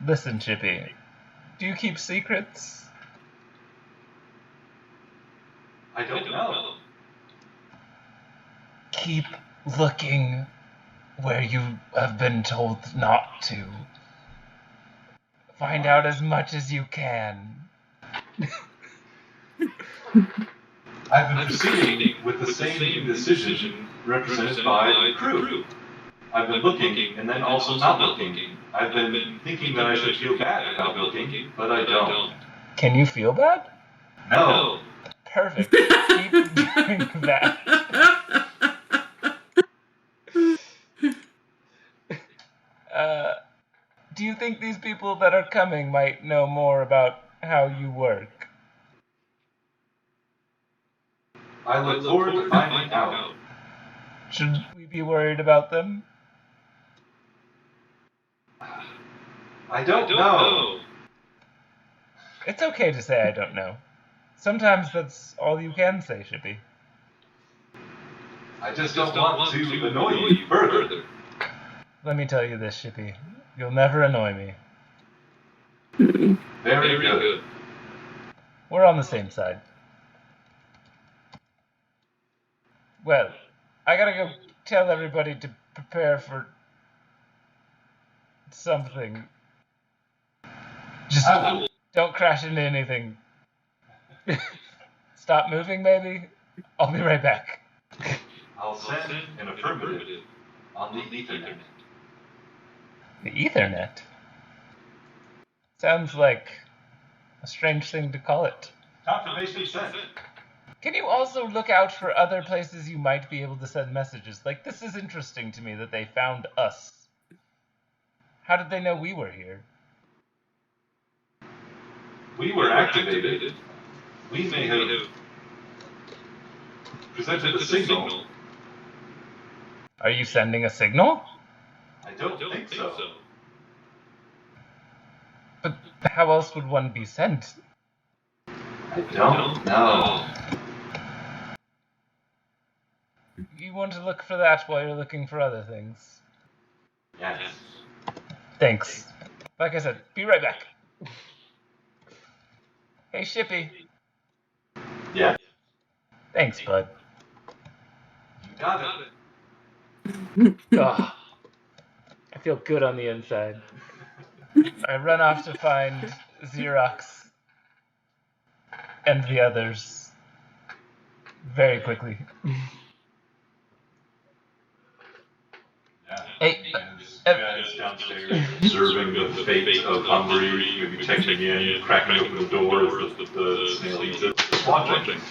Listen, Chippy, do you keep secrets? I don't know. Keep looking where you have been told not to. Find out as much as you can. I've been proceeding with the same indecision represented by the crew. I've been looking and then also not looking. I've been thinking that I should feel bad about looking, but I don't. Can you feel bad? No. Perfect. Keep doing that. Do you think these people that are coming might know more about how you work? I look forward to finding out. Should we be worried about them? I don't know. It's okay to say I don't know. Sometimes that's all you can say, Shippy. I just don't want to annoy you further. Let me tell you this, Shippy. You'll never annoy me. Very good. We're on the same side. Well, I gotta go tell everybody to prepare for something. Just don't crash into anything. Stop moving, maybe? I'll be right back. I'll send an affirmative on the Ethernet. The Ethernet? Sounds like a strange thing to call it. Confirmation sent. Can you also look out for other places you might be able to send messages? Like, this is interesting to me that they found us. How did they know we were here? We were activated. We may have presented a signal. Are you sending a signal? I don't think so. But how else would one be sent? I don't know. You want to look for that while you're looking for other things. Yes. Thanks. Like I said, be right back. Hey, Shippy. Yeah. Thanks, bud. You got it. Ugh. I feel good on the inside. I run off to find Xerox and the others very quickly. Yeah. Hey, Guys downstairs observing the fate of Hungary, maybe checking in, cracking open the door as the snail eats it, just watching,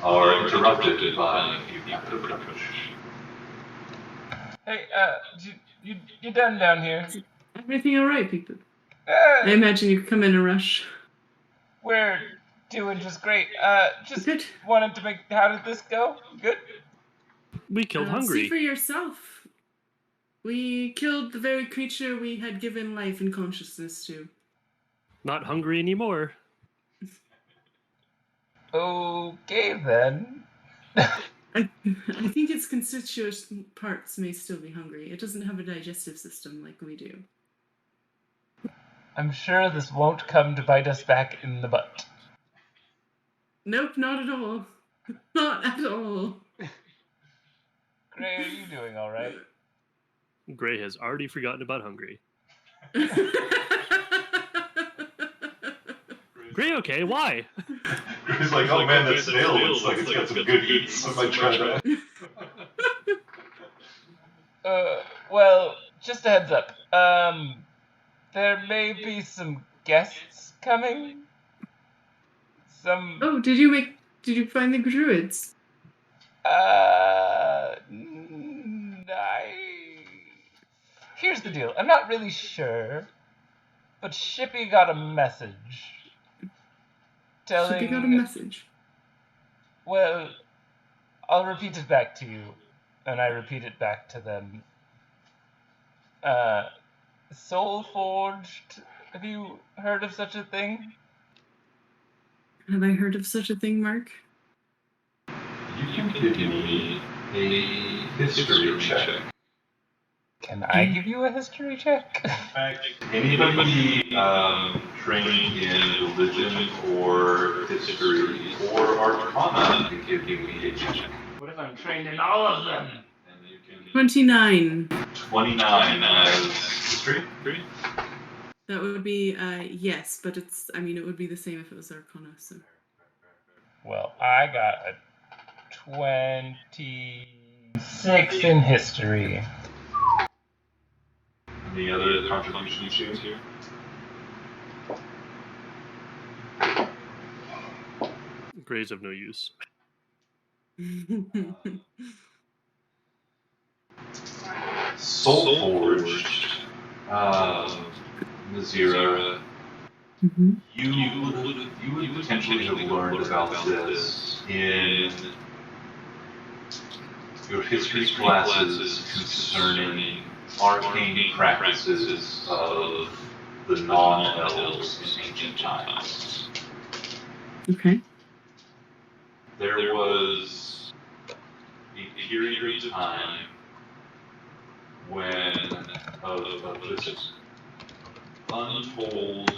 are interrupted by a rapid approach. hey, you done down here? Everything all right, people? I imagine you come in a rush. We're doing just great. Just Good. wanted to make. How did this go? Good. We killed Hungry. See for yourself. We killed the very creature we had given life and consciousness to. Not hungry anymore. Okay then. I think its constituent parts may still be hungry. It doesn't have a digestive system like we do. I'm sure this won't come to bite us back in the butt. Nope, not at all. Not at all. Gray, are you doing all right? Gray has already forgotten about Hungry. Gray, okay, why? He's like, oh man, that snail looks like it's got some good eats. I might try that. Well, just a heads up. There may be some guests coming. Oh, did you find the druids? Here's the deal. I'm not really sure, but Shippy got a message. Shippy got a message. Well, I'll repeat it back to you, and I repeat it back to them. Soul Forged Have you heard of such a thing? Have I heard of such a thing, Mark? You can give me a history check. Can I give you a history check? In fact, anybody trained in religion or history or arcana can give me a check. What if I'm trained in all of them? And you can 29. 29 as history. That would be yes, but it would be the same if it was Arcana. So Well, I got a 26 in history. Any other contributions here? Gray's of no use. Soulforged, Nazira, Mhm. you would potentially have learned about this in your history classes concerning arcane practices of the non-elves in ancient times. Okay. There was a period of time when of just untold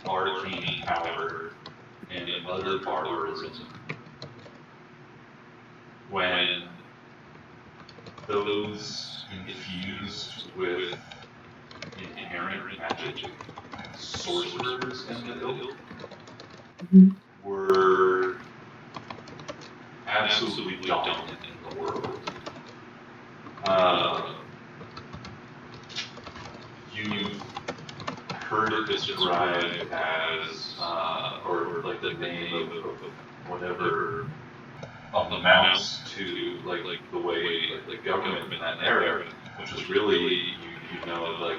arcane power and utter barbarism, when those infused with inherent magic, sorcerers and the ilk, Mhm. were absolutely dominant in the world. You've heard it described as, or like the name of whatever amounts to like the way like the government in that era, which was really you know like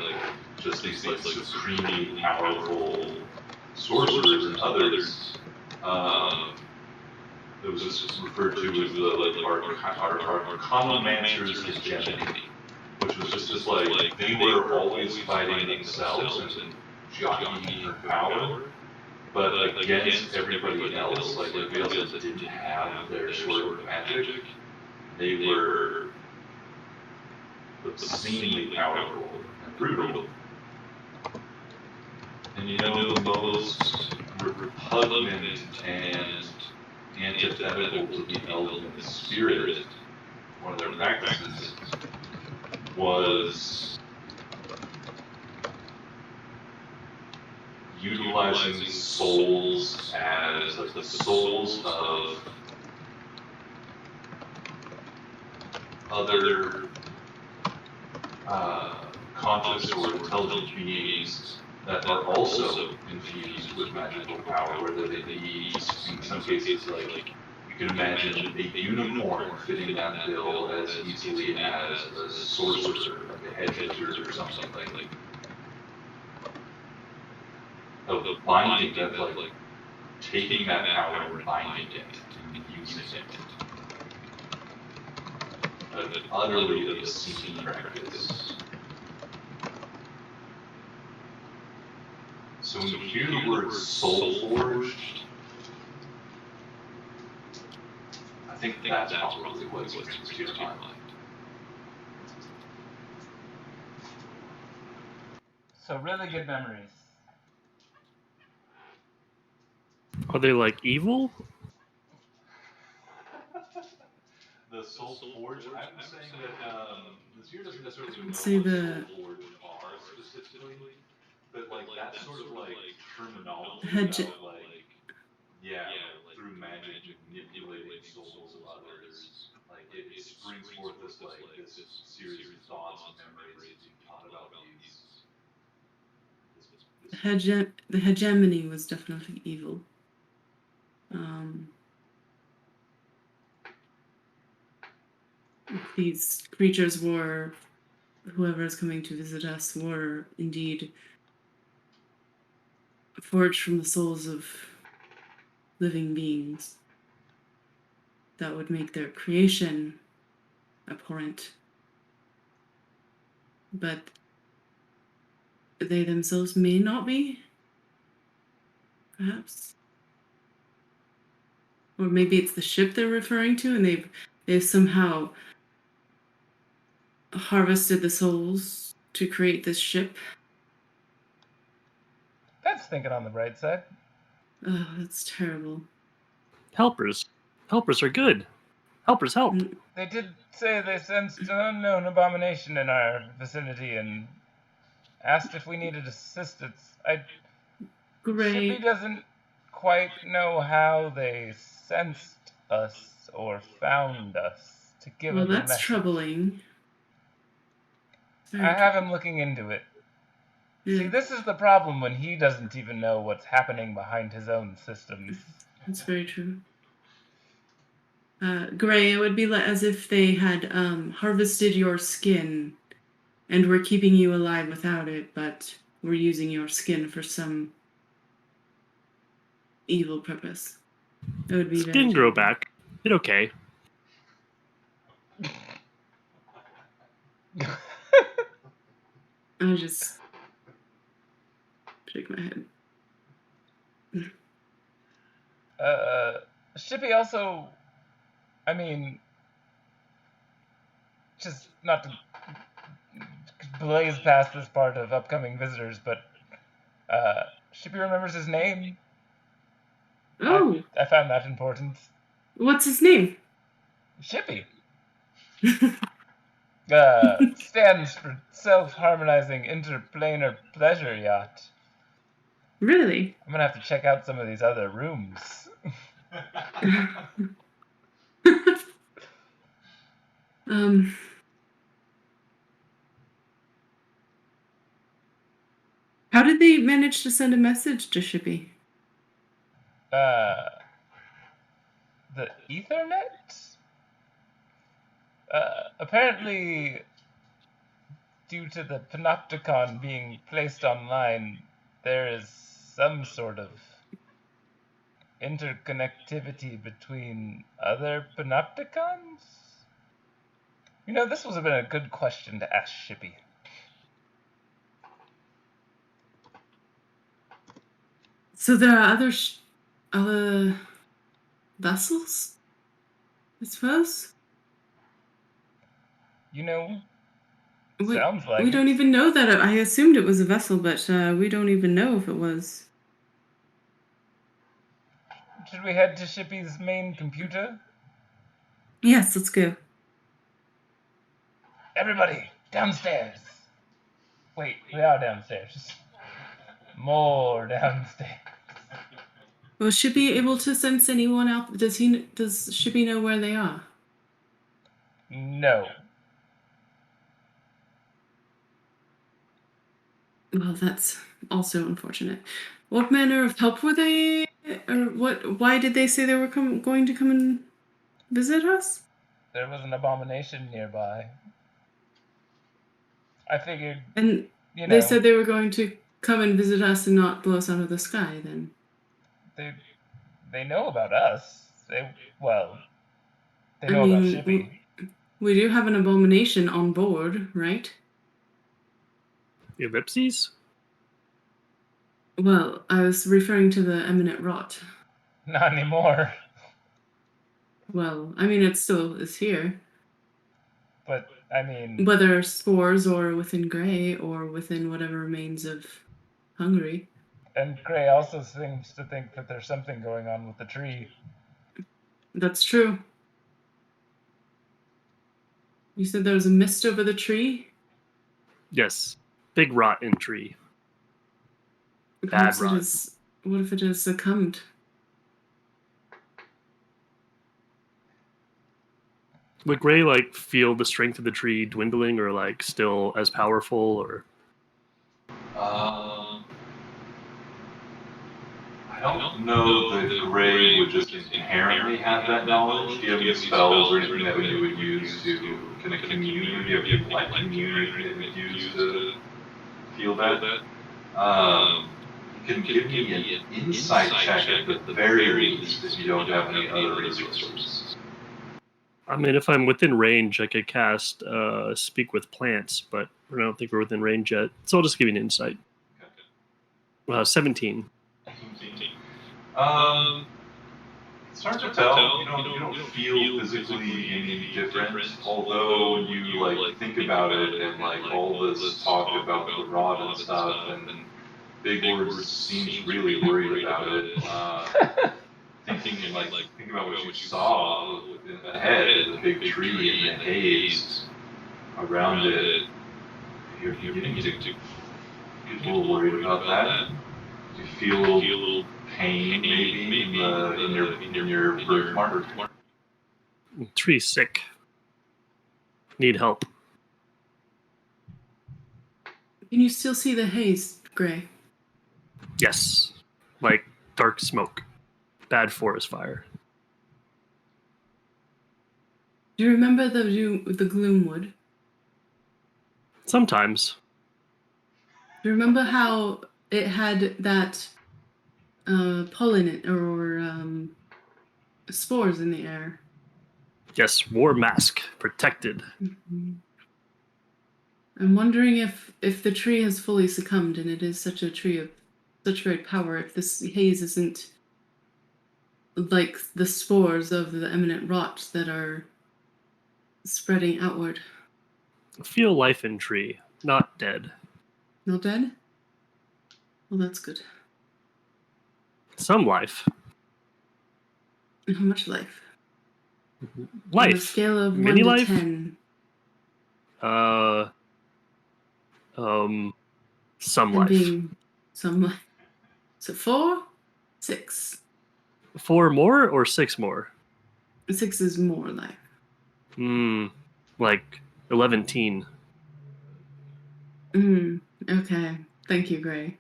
just these like supremely powerful sorcerers and others. It was just referred to as the like our Arcanomancer's hegemony, which was just like they were always fighting themselves and jockeying for power, but against everybody else, like everybody else that didn't have their sort of magic, they were obscenely powerful and brutal. And you know the most repugnant and antithetical to the elven spirit, one of their practices, was utilizing souls as like the souls of other conscious or intelligent beings that are also infused with magical power, whether they be, in some cases, like you can imagine a unicorn fitting that bill as easily as a sorcerer, like a hedge wizard or something like of binding that, like taking that power and binding it and using it. An utterly obscene practice. So when you hear the word soul-forged, I think that's probably what springs to your mind. So really good memories. Are they like evil? The soul-forged, I'm saying that Nazir doesn't necessarily know Say what the soul-forged are specifically, but like that sort of like terminology Hedge- about like, yeah, like through magic manipulating souls of others, like it springs forth this like this series of thoughts and memories as you thought about the hegemony was definitely evil. These creatures were, whoever is coming to visit us, were indeed forged from the souls of living beings that would make their creation abhorrent. But they themselves may not be. perhaps. Or maybe it's the ship they're referring to, and they've somehow harvested the souls to create this ship. That's thinking on the bright side. Oh, that's terrible. Helpers are good. Helpers help. They did say they sensed an unknown abomination in our vicinity and asked if we needed assistance. Shippy Great. doesn't quite know how they sensed us or found us to give Well, him a that's message. troubling. I have him looking into it. Yeah, See, this is the problem when he doesn't even know what's happening behind his own systems. that's very true. Gray, it would be as if they had harvested your skin and were keeping you alive without it, but were using your skin for some evil purpose. It would be Skin grow back. It okay. I just shake my head. Shippy also, I mean, just not to blaze past this part of upcoming visitors, but Shippy remembers his name. Oh, I found that important. what's his name? Shippy. Stands for Self-Harmonizing Interplanar Pleasure Yacht. Really? I'm gonna have to check out some of these other rooms. How did they manage to send a message to Shippy? The Ethernet? Apparently, due to the Panopticon being placed online, there is some sort of interconnectivity between other Panopticons? You know, this would have been a good question to ask Shippy. So there are other vessels, I suppose? You know, We sounds like we it. don't even know that. I assumed it was a vessel, but we don't even know if it was. Should we head to Shippy's main computer? Yes, let's go. Everybody, downstairs. Wait, we are downstairs. More downstairs. Will Shippy able to sense anyone out? Does Shippy know where they are? No. Well, that's also unfortunate. What manner of help were they, or what? Why did they say they were going to come and visit us? There was an abomination nearby. I figured, And you know, they said they were going to come and visit us and not blow us out of the sky. Then they know about us. They know I about mean, Shippy. we do have an abomination on board, right? Ellipses? Well, I was referring to the eminent rot. Not anymore. Well, I mean, it still is here. But, I mean... Whether spores or within Gray or within whatever remains of Hungary. And Gray also seems to think that there's something going on with the tree. That's true. You said there was a mist over the tree? Yes. Big rot in tree. Perhaps Bad rot. What if it has succumbed? Would Gray feel the strength of the tree dwindling, or still as powerful, or? I don't know that Gray would just inherently have that knowledge. Do you have any spells or anything that you would use to kind of commune? Do you have people community that would use to feel that? You can give me an insight check at the very least if you don't have any other resources. I mean, if I'm within range, I could cast Speak with Plants, but I don't think we're within range yet. So I'll just give you an insight. 17. It's hard to tell. You don't feel physically any different, although when you like think about it and like all this talk about the rod and stuff, and Big Words seems really worried about it. Thinking about what you saw ahead, the big tree and the haze around it. You're beginning to get a little worried about that. You feel pain maybe in your birthmark. Tree's sick. Need help. Can you still see the haze, Gray? Yes. Like dark smoke. Bad forest fire. Do you remember the Gloomwood? Sometimes. Do you remember how it had that pollen or spores in the air? Yes, war mask. Protected. Mm-hmm. I'm wondering if the tree has fully succumbed and it is such a tree of such great power, if this haze isn't like the spores of the eminent rot that are spreading outward. Feel life in tree, not dead. Not dead? Well, that's good. Some life. How much life? Life. On a scale of Mini 1 to life? 10. Some And life. being some life. So 4? 6. 4 more or 6 more? 6 is more life. Like 11. Okay. Thank you, Gray.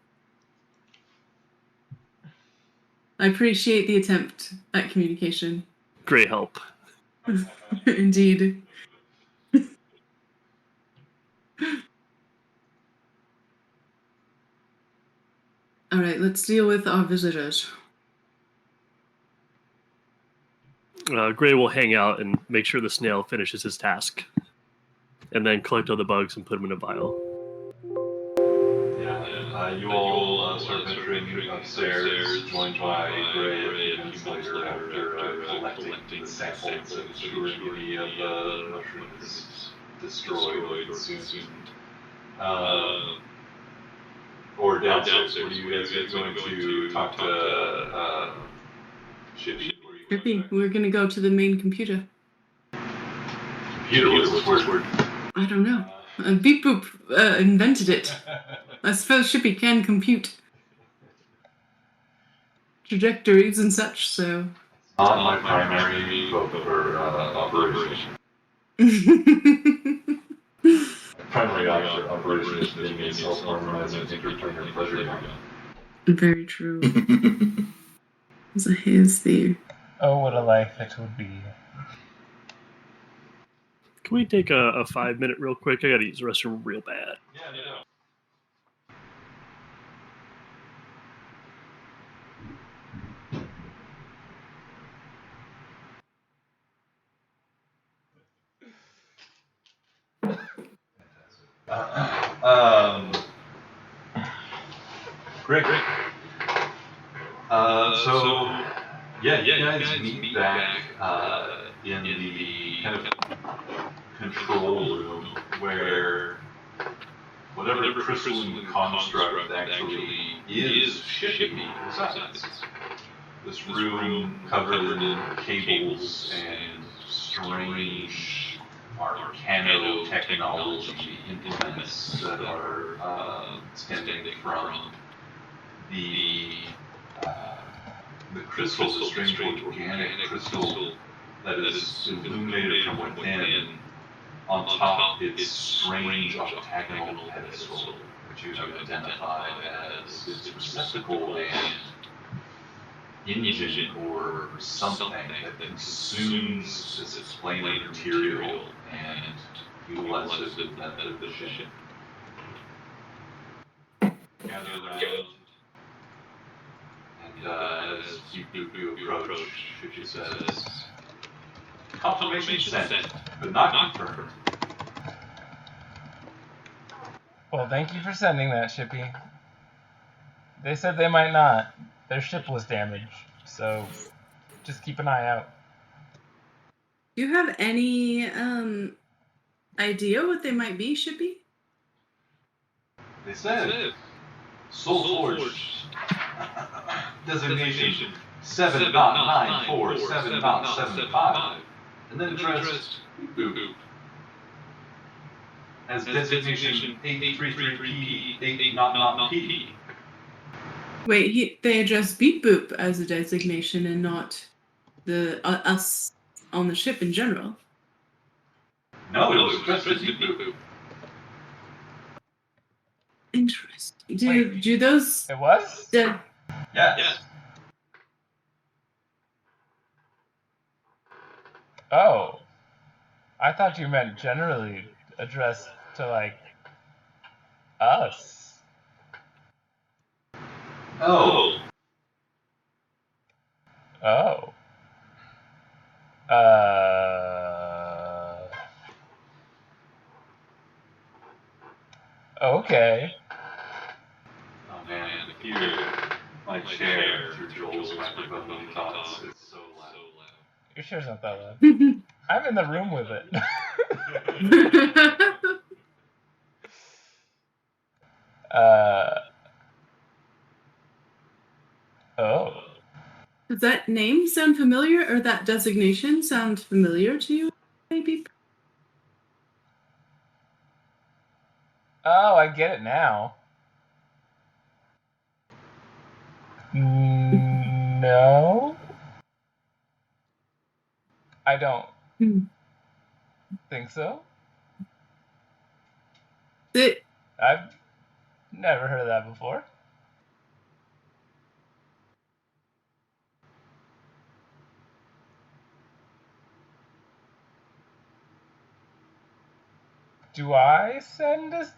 I appreciate the attempt at communication. Great help. Indeed. All right, let's deal with our visitors. Gray will hang out and make sure the snail finishes his task. And then collect all the bugs and put them in a vial. Yeah, you all start venturing upstairs, joined by Gray a few minutes later after collecting the samples and ensuring any of the mushrooms destroyed or consumed. Or downstairs, were you guys going to talk to Shippy? Shippy, we're going to go to the main computer. Computer, what's word? I don't know. Beep Boop invented it. I suppose Shippy can compute trajectories and such, so... Not my primary focus for operation. Primary operation is being a self-harmonizing interplanar pleasure gun. Very true. So here's the... Oh, what a life it would be. Can we take a 5-minute real quick? I gotta use the restroom real bad. Yeah. Great. You guys meet back in the kind of control room where whatever crystalline construct actually is Shippy resides. This room covered in cables and strange arcano-technology implements that are stemming from the crystal, the strange organic crystal that is illuminated from within on top its strange octagonal pedestal, which you have identified as its receptacle and engine or something that consumes this explained material and utilizes it in the ship. Gather around, and as you approach, Shippy says, "Confirmation sent, but not confirmed." Well, thank you for sending that, Shippy. They said they might not. Their ship was damaged, so just keep an eye out. Do you have any idea what they might be, Shippy? They said Soul Forge designation 7.94, and then addressed Boop as designation 833P 8.P. Wait, they addressed Beep Boop as a designation and not the us on the ship in general. No, it was addressed to Beep Boop. Interesting. Wait. Do those? It was? Yes. Oh. I thought you meant generally addressed to, like, us. Oh. Oh. Okay. Oh man, if you my chair through Joel's microphone when he talks, it's so loud. Your chair's not that loud. I'm in the room with it. Oh. Does that name sound familiar, or that designation sound familiar to you? Maybe. Oh, I get it now. No. I don't think so. I've never heard of that before. Do I send this?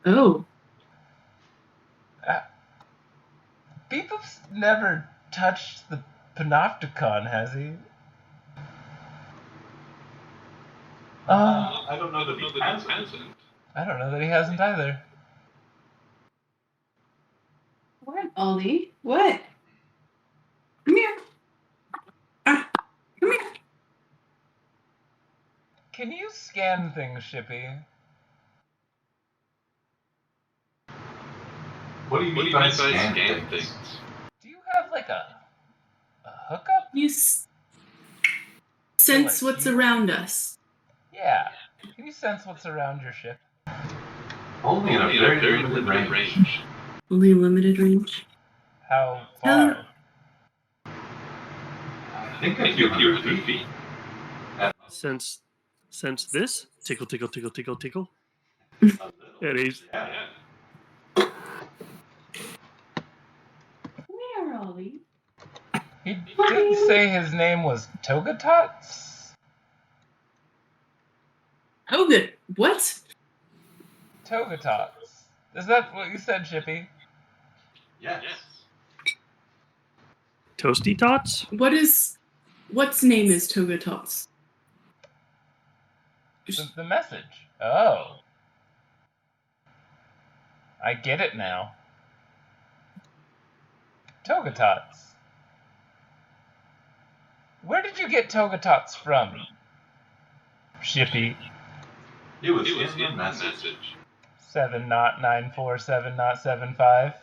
Oh. Beepup's never touched the Panopticon, has he? I don't know that he hasn't. I don't know that he hasn't either. What, Ollie? What? Come here. Come here. Can you scan things, Shippy? What do you mean by scan things? Do you have like a hookup? You sense what's around us. Yeah. Can you sense what's around your ship? Only in a very limited range. Only limited range. How far? I think a few hundred feet. Sense this? Tickle, tickle, tickle, tickle, tickle. It is. Yeah. Where, Ollie? He did say his name was Togatots? Oh, good. What? Togatots. Is that what you said, Shippy? Yes. Toasty Tots? What's name is Togatots? The message. Oh. I get it now. Togatots. Where did you get Togatots from, Shippy? It was in the message. 7.947.75.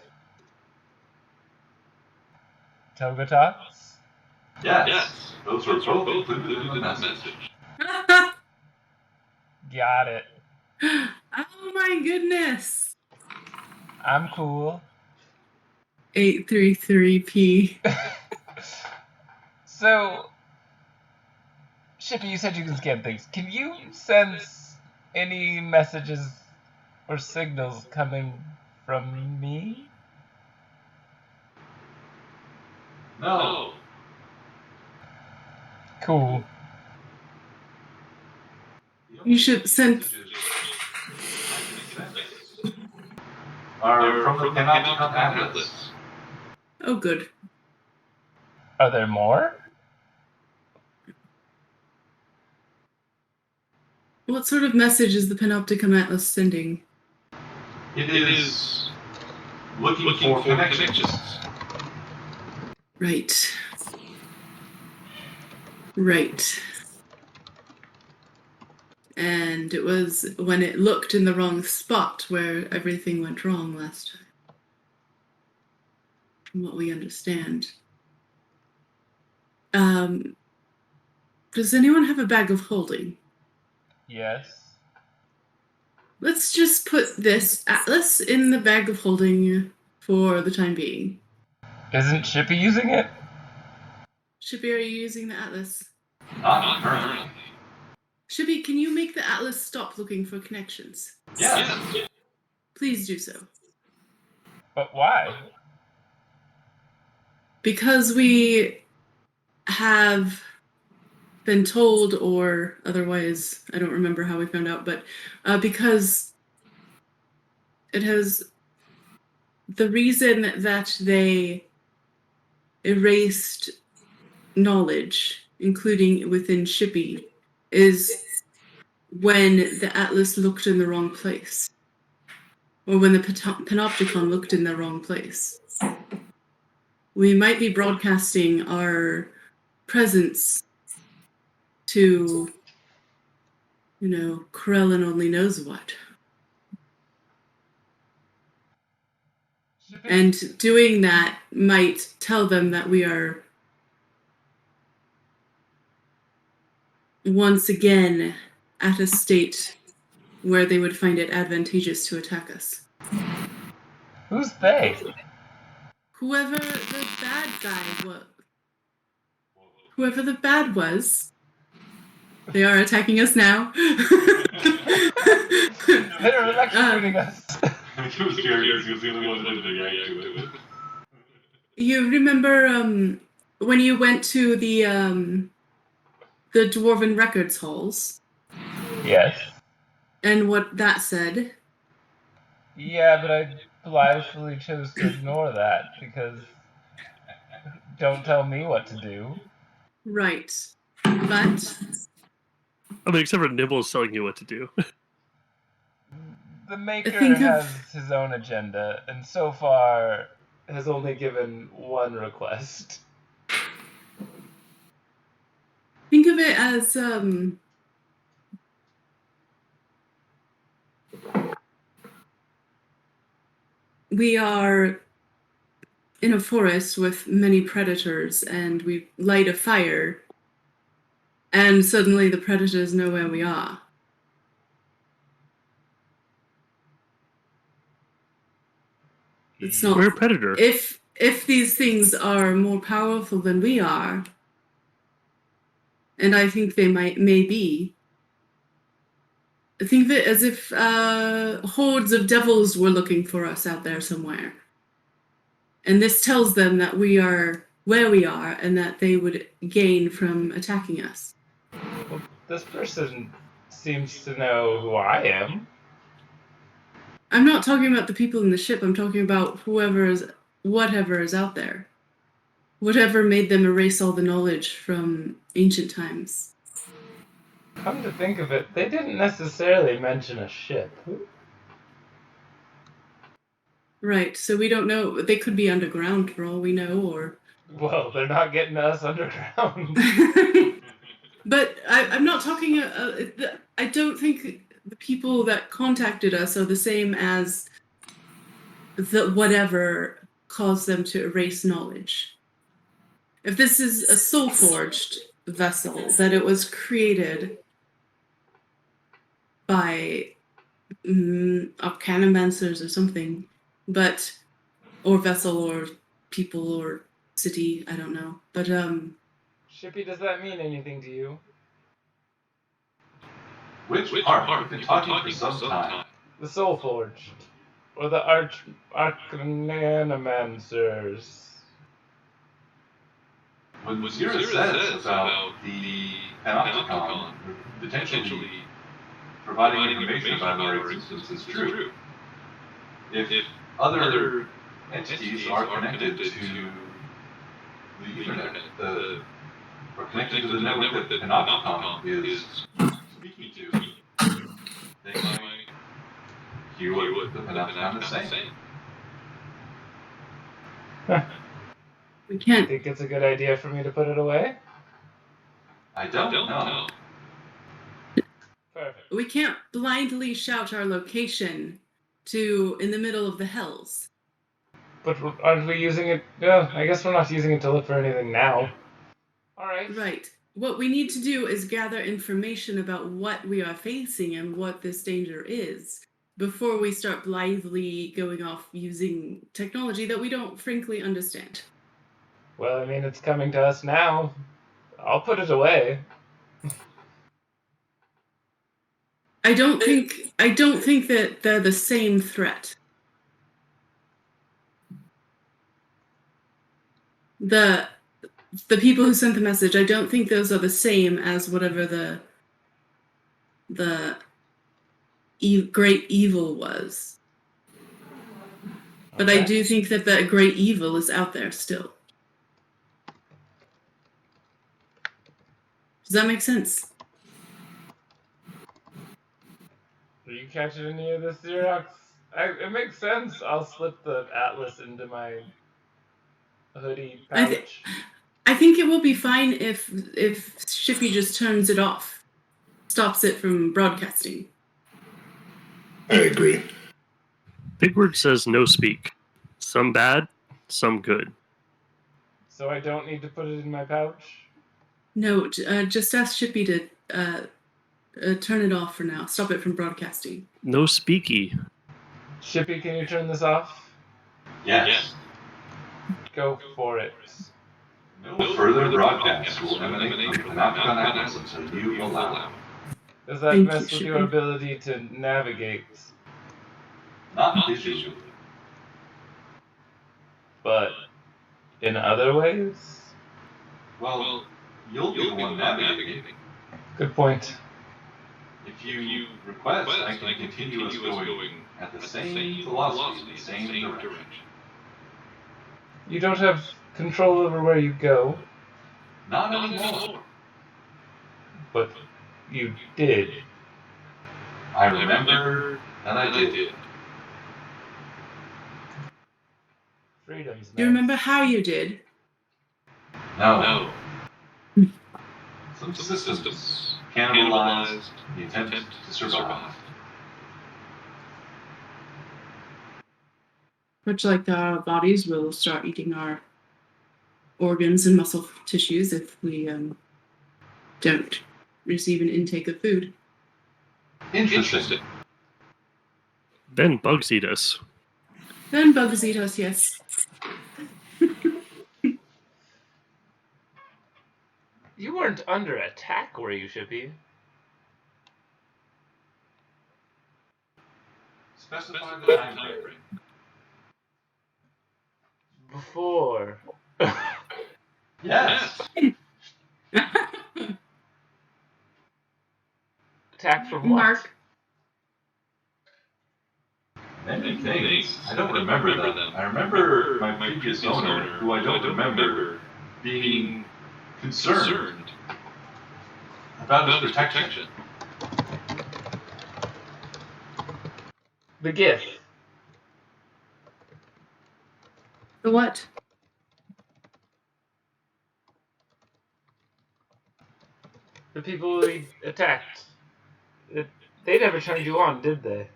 Togatots? Yes. Those were both included in the message. Got it. Oh my goodness. I'm cool. 833P. So, Shippy, you said you can scan things. Can you sense any messages or signals coming from me? No. Cool. You should sense. Are from the Panopticon Atlas. Oh, good. Are there more? What sort of message is the Panopticon Atlas sending? It is looking for connections. Right. Right. And it was when it looked in the wrong spot where everything went wrong last time. From what we understand. Does anyone have a bag of holding? Yes. Let's just put this atlas in the bag of holding for the time being. Isn't Shippy using it? Shippy, are you using the atlas? Not currently. Shippy, can you make the atlas stop looking for connections? Yeah. Please do so. But why? Because we have been told, or otherwise, I don't remember how we found out, but because it has the reason that they erased knowledge, including within Shippy, is when the Atlas looked in the wrong place, or when the Panopticon looked in the wrong place. We might be broadcasting our presence to, Krellin only knows what. And doing that might tell them that we are once again at a state where they would find it advantageous to attack us. Who's they? Whoever the bad guy was. Whoever the bad was. They are attacking us now. They're electrocuting us. It was curious because he wasn't to react to it. You remember when you went to the Dwarven Records halls? Yes. And what that said? Yeah, but I blithely chose to ignore that because don't tell me what to do. Right. But I mean, except for Nibbles telling you what to do. The Maker has his own agenda, and so far has only given one request. Think of it as we are in a forest with many predators, and we light a fire, and suddenly the predators know where we are. It's not. We're a predator. If these things are more powerful than we are, and I think they may be, think of it as if hordes of devils were looking for us out there somewhere. And this tells them that we are where we are and that they would gain from attacking us. Well, this person seems to know who I am. I'm not talking about the people in the ship. I'm talking about whatever is out there. Whatever made them erase all the knowledge from ancient times. Come to think of it, they didn't necessarily mention a ship. Right, so we don't know. They could be underground for all we know, or... Well, they're not getting us underground. But I'm not talking... I don't think the people that contacted us are the same as the whatever caused them to erase knowledge. If this is a soul-forged vessel, that it was created by arcanomancers or something, or vessel or people or city, I don't know. But Shippy, does that mean anything to you? Which part? We've been talking for some time. The Soul Forged. Or the Arcanomancers. What Zira says about the Panopticon potentially providing information about our existence is true. If other entities are connected to the Ethernet, or connected to the network that the Panopticon is speaking to, they might hear what the Penappan is saying. We You can't. think it's a good idea for me to put it away? I don't know. Perfect. We can't blindly shout our location in the middle of the hells. But aren't we using it? No, I guess we're not using it to look for anything now. Alright. Right. What we need to do is gather information about what we are facing and what this danger is before we start blithely going off using technology that we don't frankly understand. Well, I mean, it's coming to us now. I'll put it away. I don't think that they're the same threat. The people who sent the message, I don't think those are the same as whatever the great evil was. But I do think that the great evil is out there still. Does that make sense? Are you catching any of this, Xerox? It makes sense. I'll slip the atlas into my hoodie pouch. I think it will be fine if Shippy just turns it off, stops it from broadcasting. I agree. Bigword says no speak. Some bad, some good. So I don't need to put it in my pouch? No, just ask Shippy to turn it off for now. Stop it from broadcasting. No speaky. Shippy, can you turn this off? Yes. Go for it. No further broadcasts will emanate from Penappan Atlas until you allow. Does that Thank mess you, with your Shippy. ability to navigate? Not visually. But in other ways? Well, you'll be the one navigating. Good point. If you request, I can continue us going at the same velocity, the same direction. You don't have control over where you go, Not anymore. but you did. I remember that I did. Freedom's Do you remember how you did? No. Some systems cannibalized the attempt to survive. Much like our bodies will start eating our organs and muscle tissues if we don't receive an intake of food. Interesting. Then bugs eat us. Then bugs eat us, yes. You weren't under attack, were you, Shippy? Specify the time frame. Before. Yes. Attack from what? Mark. Many things. I don't remember them. I remember my previous owner, who I don't remember, being concerned about his protection. The gift. The what? The people we attacked. They never turned you on, did they?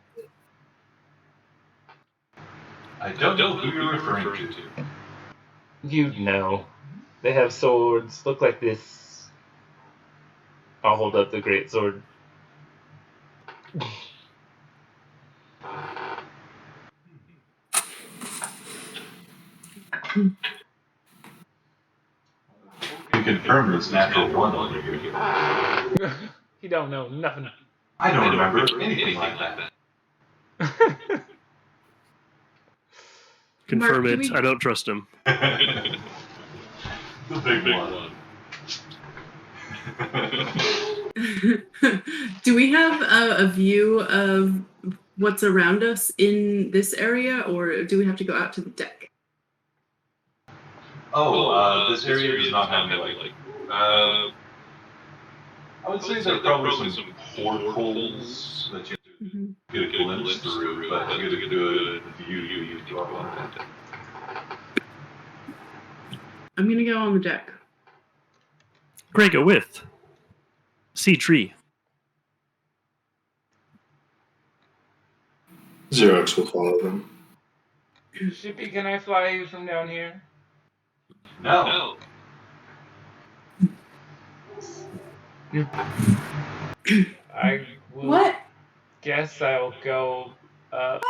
I don't know who you're referring to. You'd know. They have swords, look like this. I'll hold up the great sword. You confirm this natural one over here. You don't know nothing. I don't remember anything like that. Confirm Mark, it. I don't trust him. The big one. Do we have a view of what's around us in this area, or do we have to go out to the deck? This area does not have any light. I would say there are probably some portholes that you Mhm. get a glimpse through, but you get a good view. You go up on it. I'm gonna go on the deck. Gray, go with. See tree. Xerox will follow them. Shippy, can I fly you from down here? No. I will What? guess I'll go up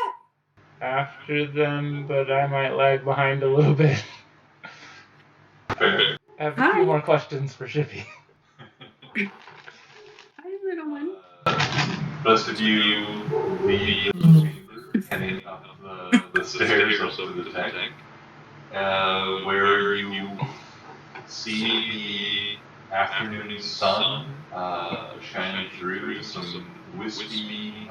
after them, but I might lag behind a little bit. Fair. I have a Hi. few more questions for Shippy. Hi, little one. Rest of you leave heading up the stairs up to the deck, where you see the afternoon sun shining through some wispy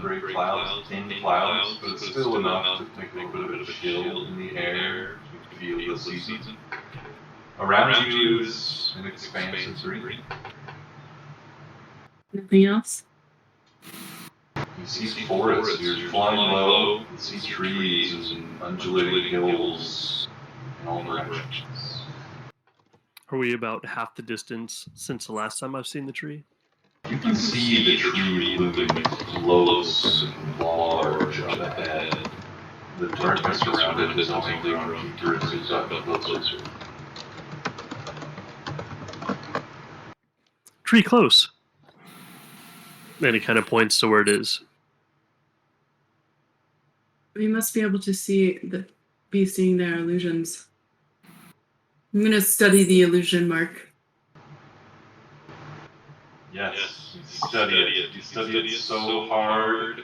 gray clouds, thin clouds, but it's still enough to make a little bit of a chill in the air. You feel the season. Around you is an expanse of green. Nothing else? You see forests, you're flying low, you see trees and undulating hills in all directions. Are we about half the distance since the last time I've seen the tree? You can see the tree looming close and large up ahead. The darkness around it has only grown deeper as you've gotten closer. Tree close. And he kind of points to where it is. We must be able to be seeing their illusions. I'm gonna study the illusion mark. Yes, you study it. You study it so hard.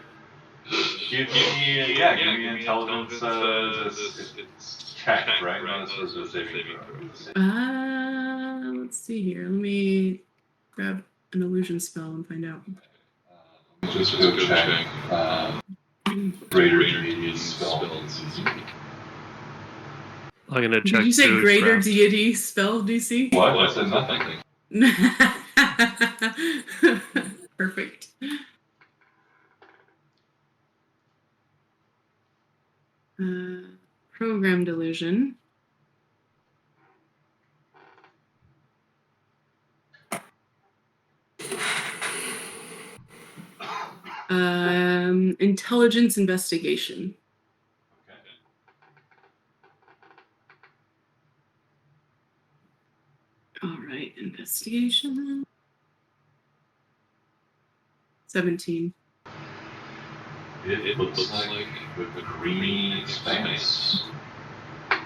Give me an intelligence it's check, right? Not as a saving throw. Let's see here. Let me grab an illusion spell and find out. Just go check greater deity spell. I'm gonna check. Did you say Joe's greater graph. deity spell DC? What? I said nothing. Perfect. Programmed illusion. Intelligence investigation. All right, investigation. 17. It looks like a green expanse. I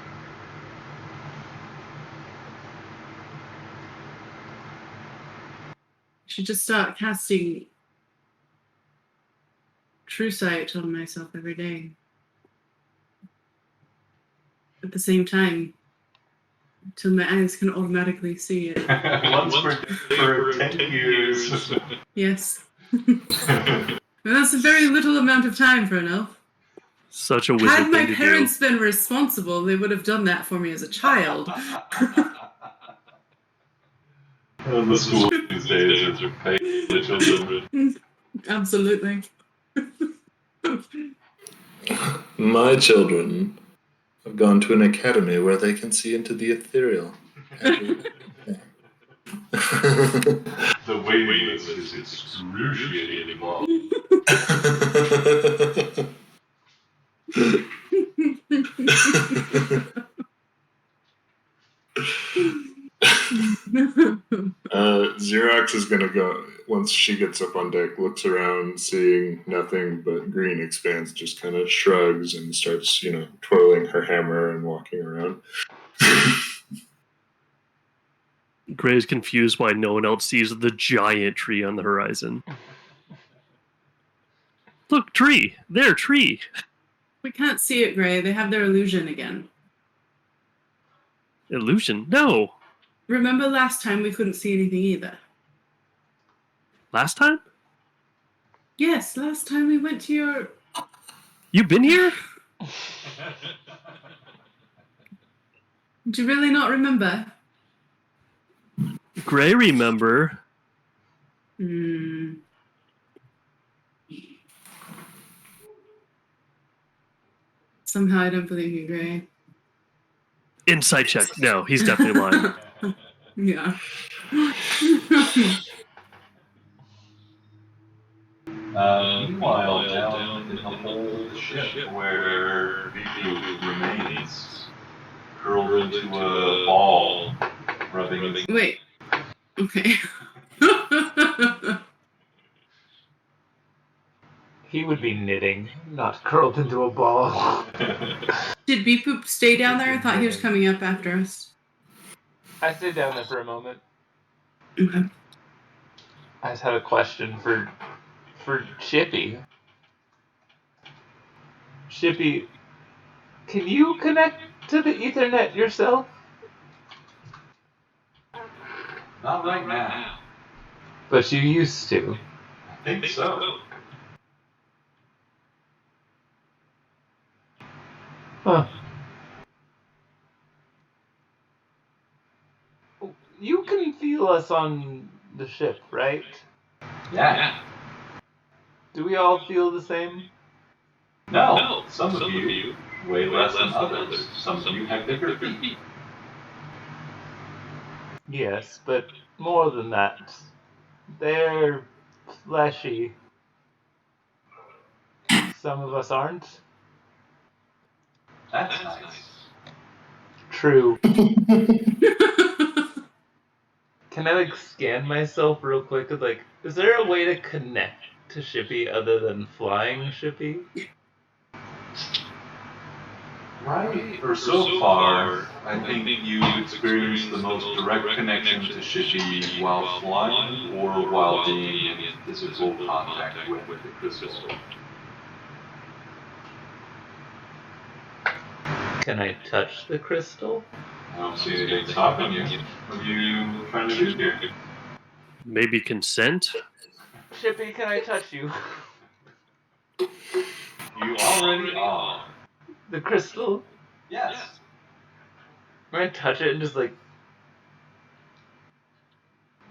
should just start casting True Sight on myself every day. At the same time, till my eyes can automatically see it. Once for 10 years. Yes. Well, that's a very little amount of time for an elf. Such a wizard Had my thing to parents been responsible, they would have done that for me as a child. The school these days are paying the children. Absolutely. My children have gone to an academy where they can see into the ethereal. The waiting list is excruciating long. Xerox is gonna go, once she gets up on deck, looks around, seeing nothing but green expanse, just kind of shrugs and starts, twirling her hammer and walking around. Gray's confused why no one else sees the giant tree on the horizon. Look, tree! There, tree! We can't see it, Gray. They have their illusion again. Illusion? No! Remember last time we couldn't see anything either? Last time? Yes, last time we went to your... You been here? Do you really not remember? Gray remember. Somehow I don't believe you, Gray. Insight check. No, he's definitely lying. Yeah. Meanwhile, down in the hold of the ship where Vifu remains, curled into a ball, rubbing his... Wait. Okay. He would be knitting, not curled into a ball. Did Beep stay down there? I thought he was coming up after us. I stayed down there for a moment. Okay. I just had a question for Chippy. Chippy, can you connect to the Ethernet yourself? Not right now. But you used to. I think so. Huh. You can feel us on the ship, right? Yeah. Do we all feel the same? No, some of you way less than others. Some of you have bigger feet. Yes, but more than that. They're fleshy. Some of us aren't. That's nice. True. Can I scan myself real quick? Is there a way to connect to Shippy other than flying Shippy? Right, or so far, I think you've experienced the most direct connection to Shippy while flying or while being in physical contact with the crystal. Can I touch the crystal? I don't see anything stopping you. What are you trying to do here? Maybe consent? Shippy, can I touch you? You already are. The crystal? Yes. I'm gonna touch it and just do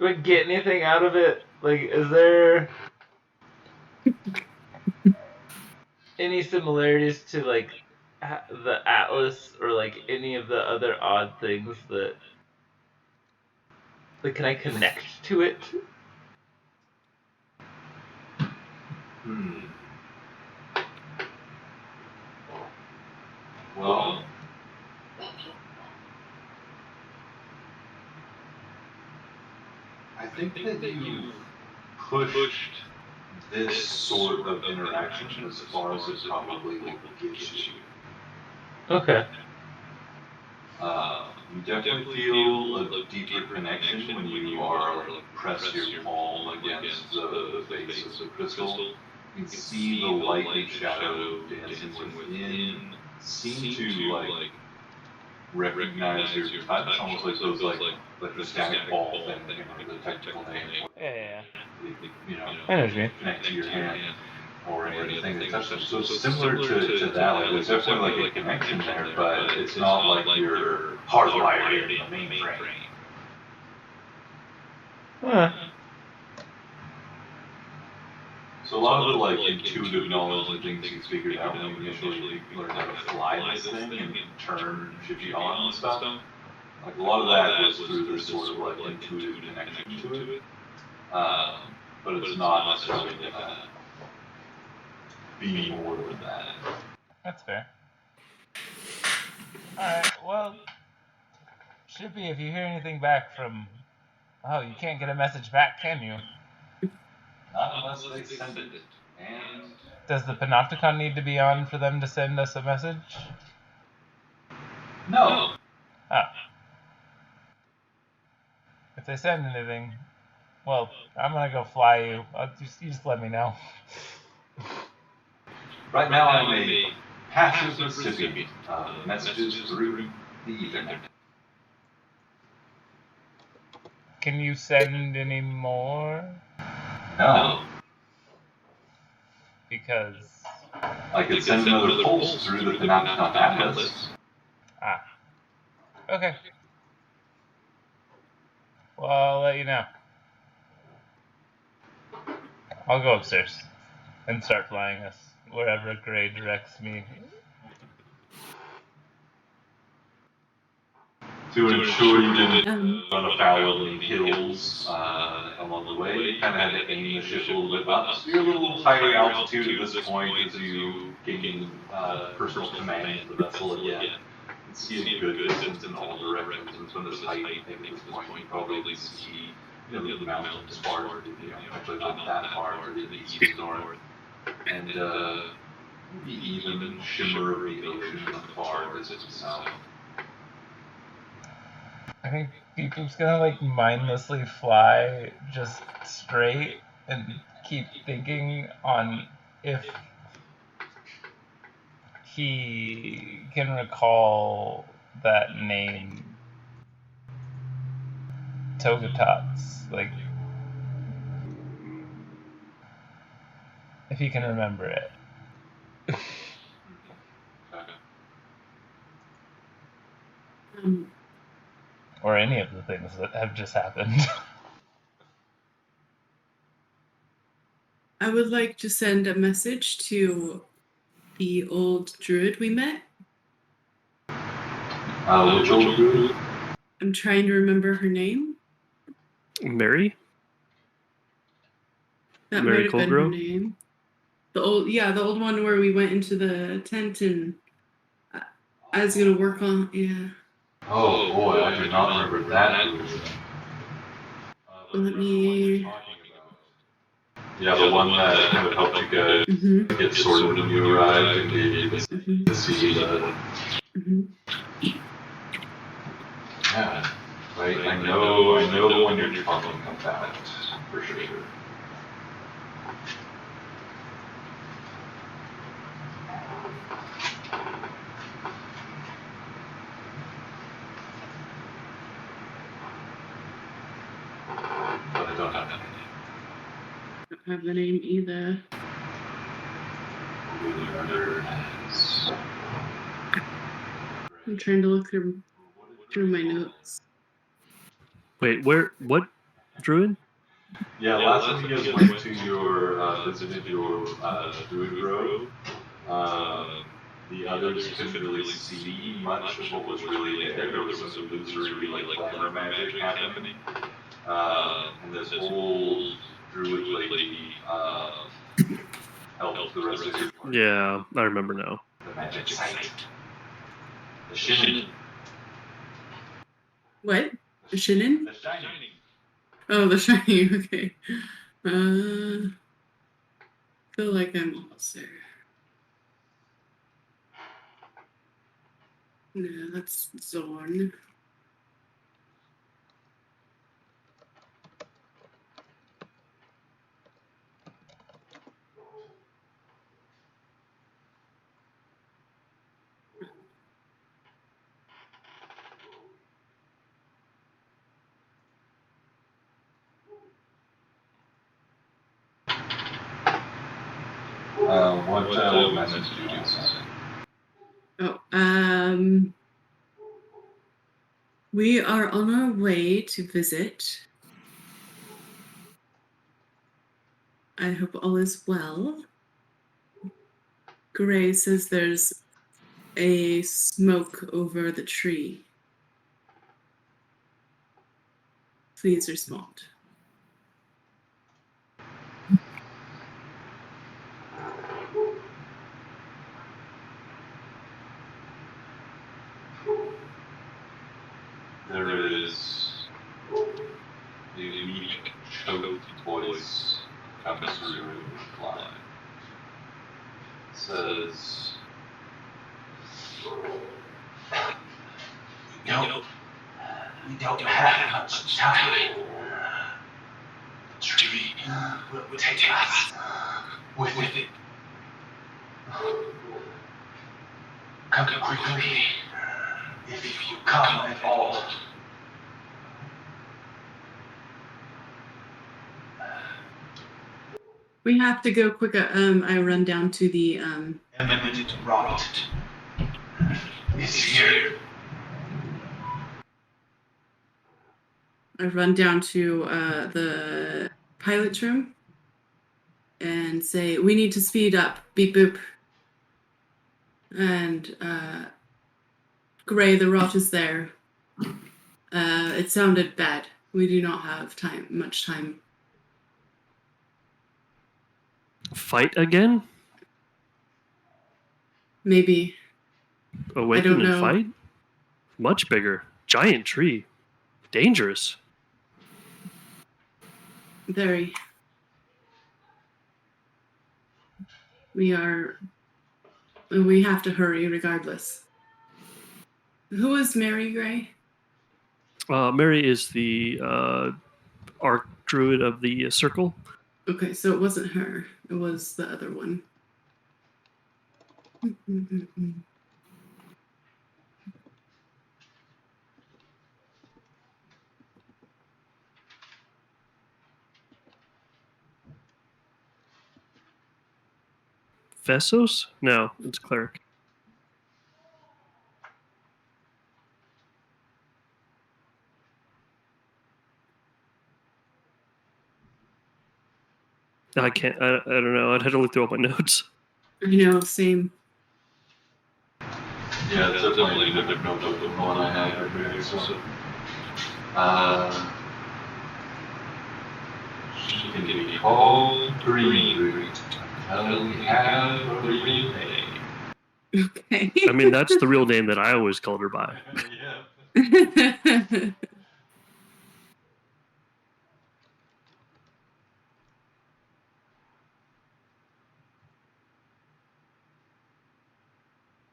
I get anything out of it? Is there any similarities to the Atlas or any of the other odd things that can I connect to it? Well, I think that you've pushed this sort of interaction as far as it probably will get you. Okay. You definitely feel a deeper connection when you are press your palm against the face of the crystal. You can see the light and shadow dancing within seem to recognize your touch, almost like those electrostatic ball thing, the technical name. Yeah. I know what you mean. connect to your hand or any other thing that touches them. So it's similar to that. There's definitely a connection there, but it's not like you're hardwired in the mainframe. Huh. So a lot of the intuitive knowledge and things you figured out when you initially learned how to fly this thing and turn Shippy on and stuff. A lot of that was through this sort of intuitive connection to it. But it's not necessarily gonna be more than that. That's fair. Alright, well, Shippy, if you hear anything back from... Oh, you can't get a message back, can you? Not unless they send it. And Does the Panopticon need to be on for them to send us a message? no. Oh. If they send anything, well, I'm gonna go fly you. You just let me know. Right now I'm a passive recipient of messages through the Ethernet. Can you send any more? No. Because... I could send another pulse through the Panopticon Atlas. Ah. Okay. Well, I'll let you know. I'll go upstairs and start flying us wherever Gray directs me. To ensure you didn't Um, run afoul of any hills along the way, you kind of had to aim the ship a little bit up. So you're a little higher altitude at this point as you gain personal command of the vessel again. You can see a good distance in all directions, and from this height, I think at this point you probably see the mountains far, actually not that far to the east and north, and the even shimmer of the ocean in the far distance south. I think Beep's gonna like mindlessly fly just straight and keep thinking on if he can recall that name, Togatats, like if he can remember it. Or any of the things that have just happened. I would like to send a message to the old druid we met. Which old druid? I'm trying to remember her name. Mary? That Mary might have been her Colgrove? name. The old one where we went into the tent and I was gonna work on. Yeah. Oh boy, I do not remember that druid. Let me. Yeah, the one that kind of helped you guys get sorted when you arrived and gave you the seed. Yeah, right. I know the one you're talking about for sure. But I don't have that name. Don't have the name either. I'm trying to look through my notes. Wait, what druid? Yeah, last time you guys went to your, visited your, druid grove, the others couldn't really see much of what was really there. There was some illusory, like, glamour magic happening. And this old druid lady, helped the rest of your party. Yeah, I remember now. The magic sight. The Shining. What? The Shining? The Shining. Oh, the Shining. Okay. Feel like I'm almost there. No, that's Zorn. What message do you use? Oh, we are on our way to visit. I hope all is well. Gray says there's a smoke over the tree. Please respond. There is a weak, choked voice comes through the reply. It says, we don't have much time. The tree will take us with it. Come quickly, if you come at all. We have to go quick. I run down to the Eminent rot is here. I run down to the pilot's room and say, we need to speed up. Beep boop. And Gray, the rot is there. It sounded bad. We do not have much time. Fight again? Maybe. Awaken and know. fight? Much bigger. Giant tree. Dangerous. Very. We have to hurry regardless. Who is Mary Gray? Mary is the arc druid of the circle. Okay, so it wasn't her. It was the other one. Vessos? No, it's cleric. I can't. I don't know. I'd have to look through all my notes. I know, same. Yeah, it's definitely a different notebook than the one I had earlier. So, she can be called Green until we have a real name. Okay. I mean, that's the real name that I always called her by. Yeah.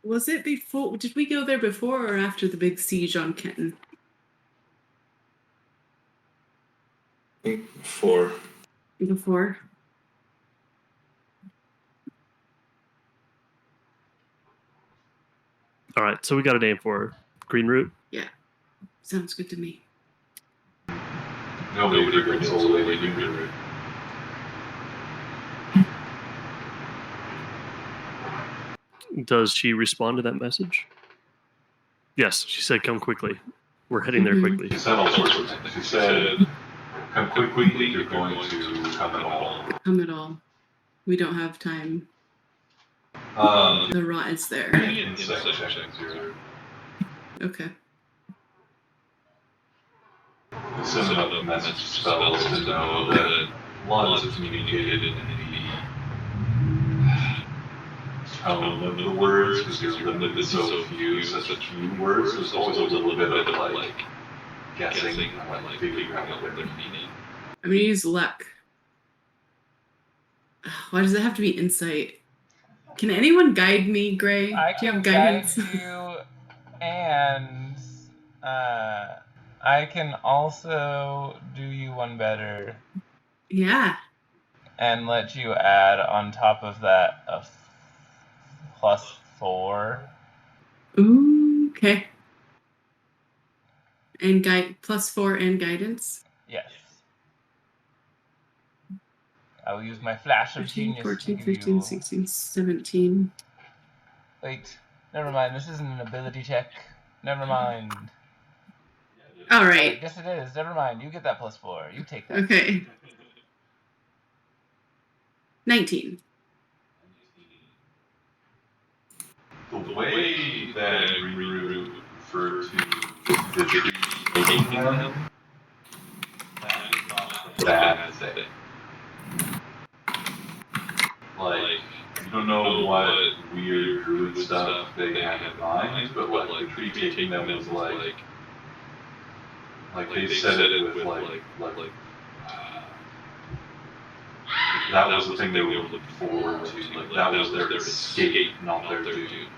Was it before? Did we go there before or after the big siege on Kenton? I think 4. Before. All right, so we got a name for her. Green Root. Yeah, sounds good to me. Nobody brings old lady Green Root. Does she respond to that message? Yes, she said, "Come quickly. We're heading there quickly." She said all sorts of things. She said, "Come quickly, you're going to come at all." Come at all. We don't have time. The rot is there. Insight check 0. Okay. Send enough message spells to know that one is communicated in the tone of the words, because you're limited to so few, such few words. There's always a little bit of like guessing, like figuring out what they're meaning. I'm gonna use luck. Why does it have to be insight? Can anyone guide me, Gray? I Do you can have guidance? guide you, and I can also do you one better Yeah. and let you add on top of that a +4. Ooh, okay. And +4 and guidance? Yes. I will use my flash of 13, genius 14, to give 15, you... 16, 17. Wait, never mind. This isn't an ability check. Never mind. All Wait, right. yes, it is. Never mind. You get that +4. You take that. Okay. 19. The way that Riru referred to the tree making them, that is not a bad thing. Like, you don't know what weird druid stuff they had in mind, but like the tree taking them was like they said it with that was the thing they were looking forward to. Like that was their escape, not their doom.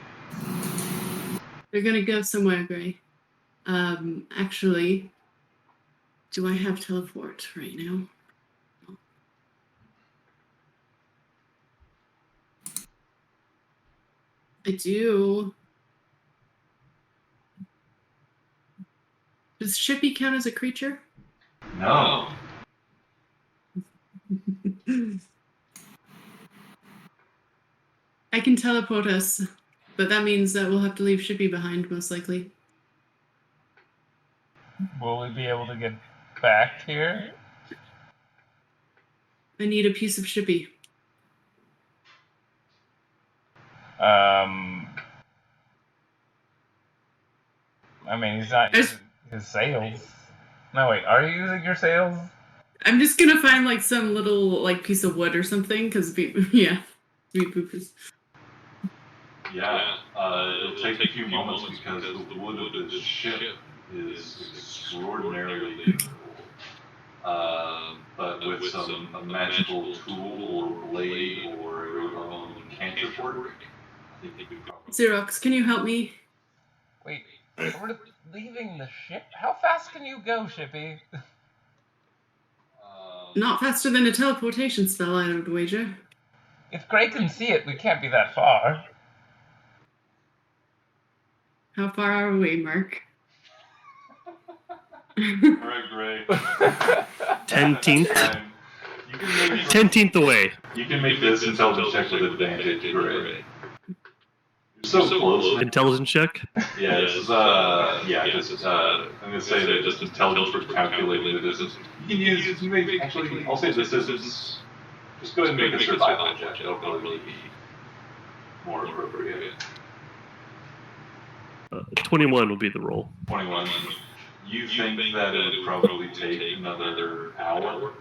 They're gonna go somewhere, Gray. Actually, do I have teleport right now? I do. Does Shippy count as a creature? No. I can teleport us, but that means that we'll have to leave Shippy behind, most likely. Will we be able to get back here? I need a piece of Shippy. I mean, he's not His sails. No, wait, are you using your sails? I'm just gonna find like some little like piece of wood or something, because yeah, beep boop is. Yeah, it'll take a few moments because the wood of this ship is extraordinarily durable. But with some a magical tool or blade or your own cantrip work, I think you could probably. Xerox, can you help me? Wait, we're leaving the ship? How fast can you go, Shippy? Not faster than a teleportation spell, I would wager. If Gray can see it, we can't be that far. How far are we, Mark? Alright, Gray. 10th. You can maybe 10th away. you can make this intelligence check with advantage, Gray. You're so close. Intelligence check. Yeah, this is I'm gonna say that just intelligence for calculating the distance. You can use maybe actually I'll say this is just go ahead and make a survival check. It'll probably be more appropriate. 21 will be the roll. 21. You think that it would probably take another hour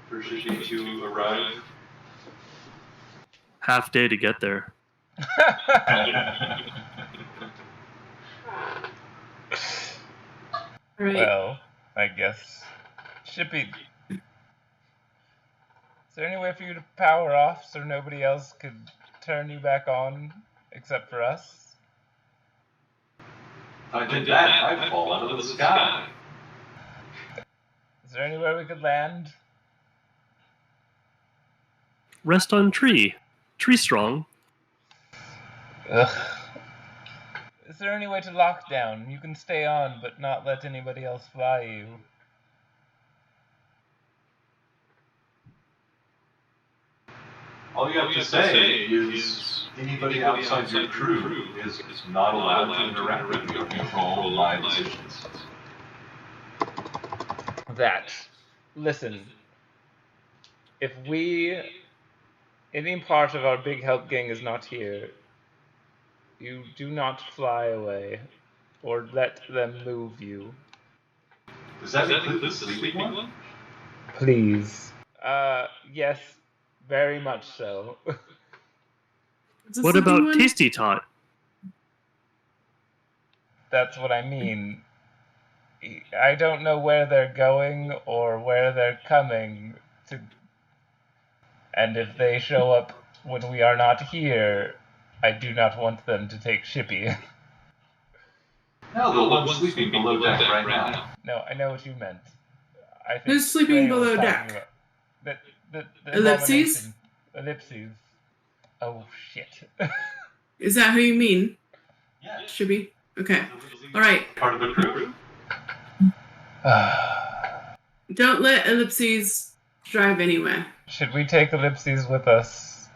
for Shishi to arrive? Half day to get there. All right. Well, I guess. Shippy, is there any way for you to power off so nobody else could turn you back on except for us? If I did that, I'd fall out of the sky. Is there anywhere we could land? Rest on tree. Tree strong. Ugh. Is there any way to lock down? You can stay on, but not let anybody else fly you. All you have to say is anybody outside your crew is not allowed to interact with you or control my decisions. Listen, if any part of our big help gang is not here, you do not fly away or let them move you. Does that include the sleeping one? Please. Yes, very much so. What about Tasty Tot? That's what I mean. I don't know where they're going or where they're coming to. And if they show up when we are not here, I do not want them to take Shippy. No, the one sleeping below deck right now. No, I know what you meant. I think Who's sleeping Gray was below talking deck? about- The Ellipses? abomination. Ellipses. Oh, shit. Is that who you mean? Yeah. Should be. Okay. All right. Part of the crew? Don't let Ellipses drive anywhere. Should we take Ellipses with us?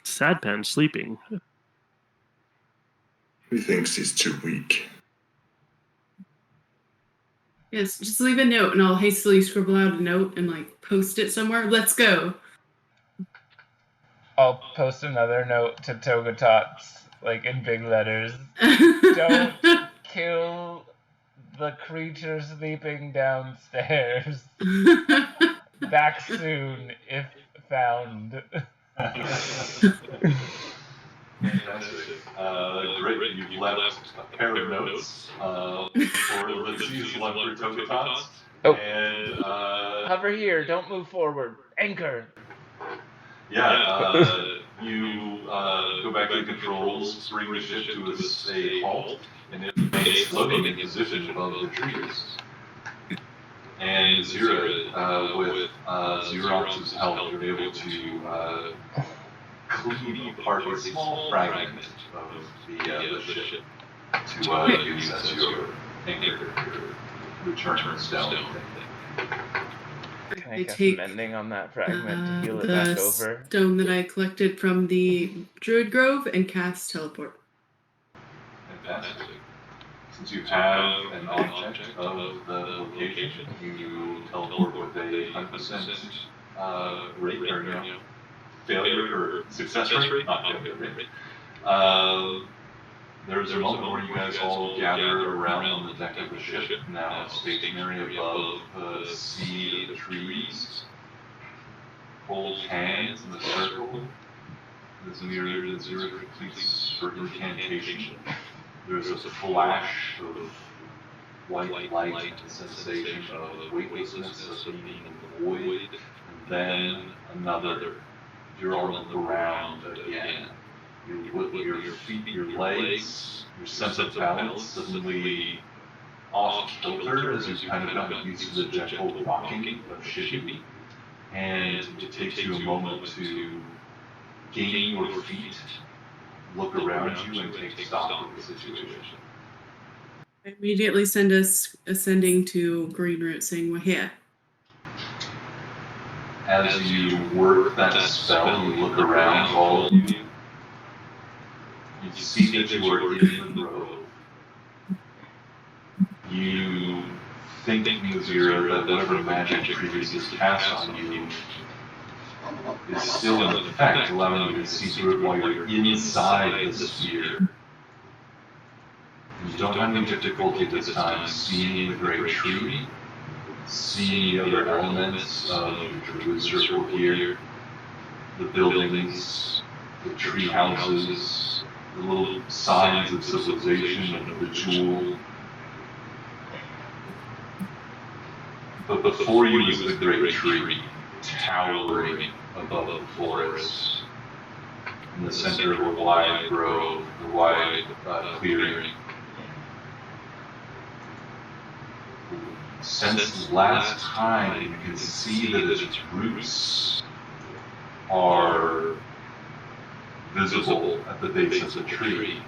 Sadpan sleeping. He thinks he's too weak. Yes, just leave a note and I'll hastily scribble out a note and like post it somewhere. Let's go. I'll post another note to Togatots, like in big letters. Don't kill the creature sleeping downstairs. Back soon, if found. Great, you've left a pair of notes for Ellipses, one for Togatots. Oh. And, Hover here, don't move forward. Anchor. yeah, you go back to the controls, bring the ship to a halt, and it remains floating in position above the trees. And Zira, with Xerox's help, you're able to clean apart a small fragment of the ship to use as your anchor, your return stone. Can I I cast take mending on that fragment to heal it back the over? stone that I collected from the Druid Grove and cast teleport. Fantastic. Since you have an object of the location, you teleport with a 100% rate, or failure or success rate, not failure rate. There's a moment where you guys all gather around on the deck of the ship, now stationary above the sea of the trees. Hold hands in a circle. As Zero completes her incantation, there's a flash of white light and sensation of weightlessness, of being in the void, and then another. You're on the ground again. Your feet, your legs, your sense of balance suddenly off kilter as you've kind of gotten used to the gentle rocking of shipping. And it takes you a moment to gain your feet, look around you, and take stock of the situation. I immediately send us ascending to Greenroot saying, we're here. As you work that spell, you look around all of you. You see that you are in the grove. You think, Muzira, that whatever magic previously cast on you is still in effect, allowing you to see through it while you're inside the sphere. You don't have any difficulty this time seeing the great tree, seeing the other elements of the Druid Circle here, the buildings, the tree houses, the little signs of civilization and the jewel. But before you is the great tree, towering above the forest, in the center of a wide grove, a wide clearing. Since last time, you can see that its roots are visible at the base of the tree.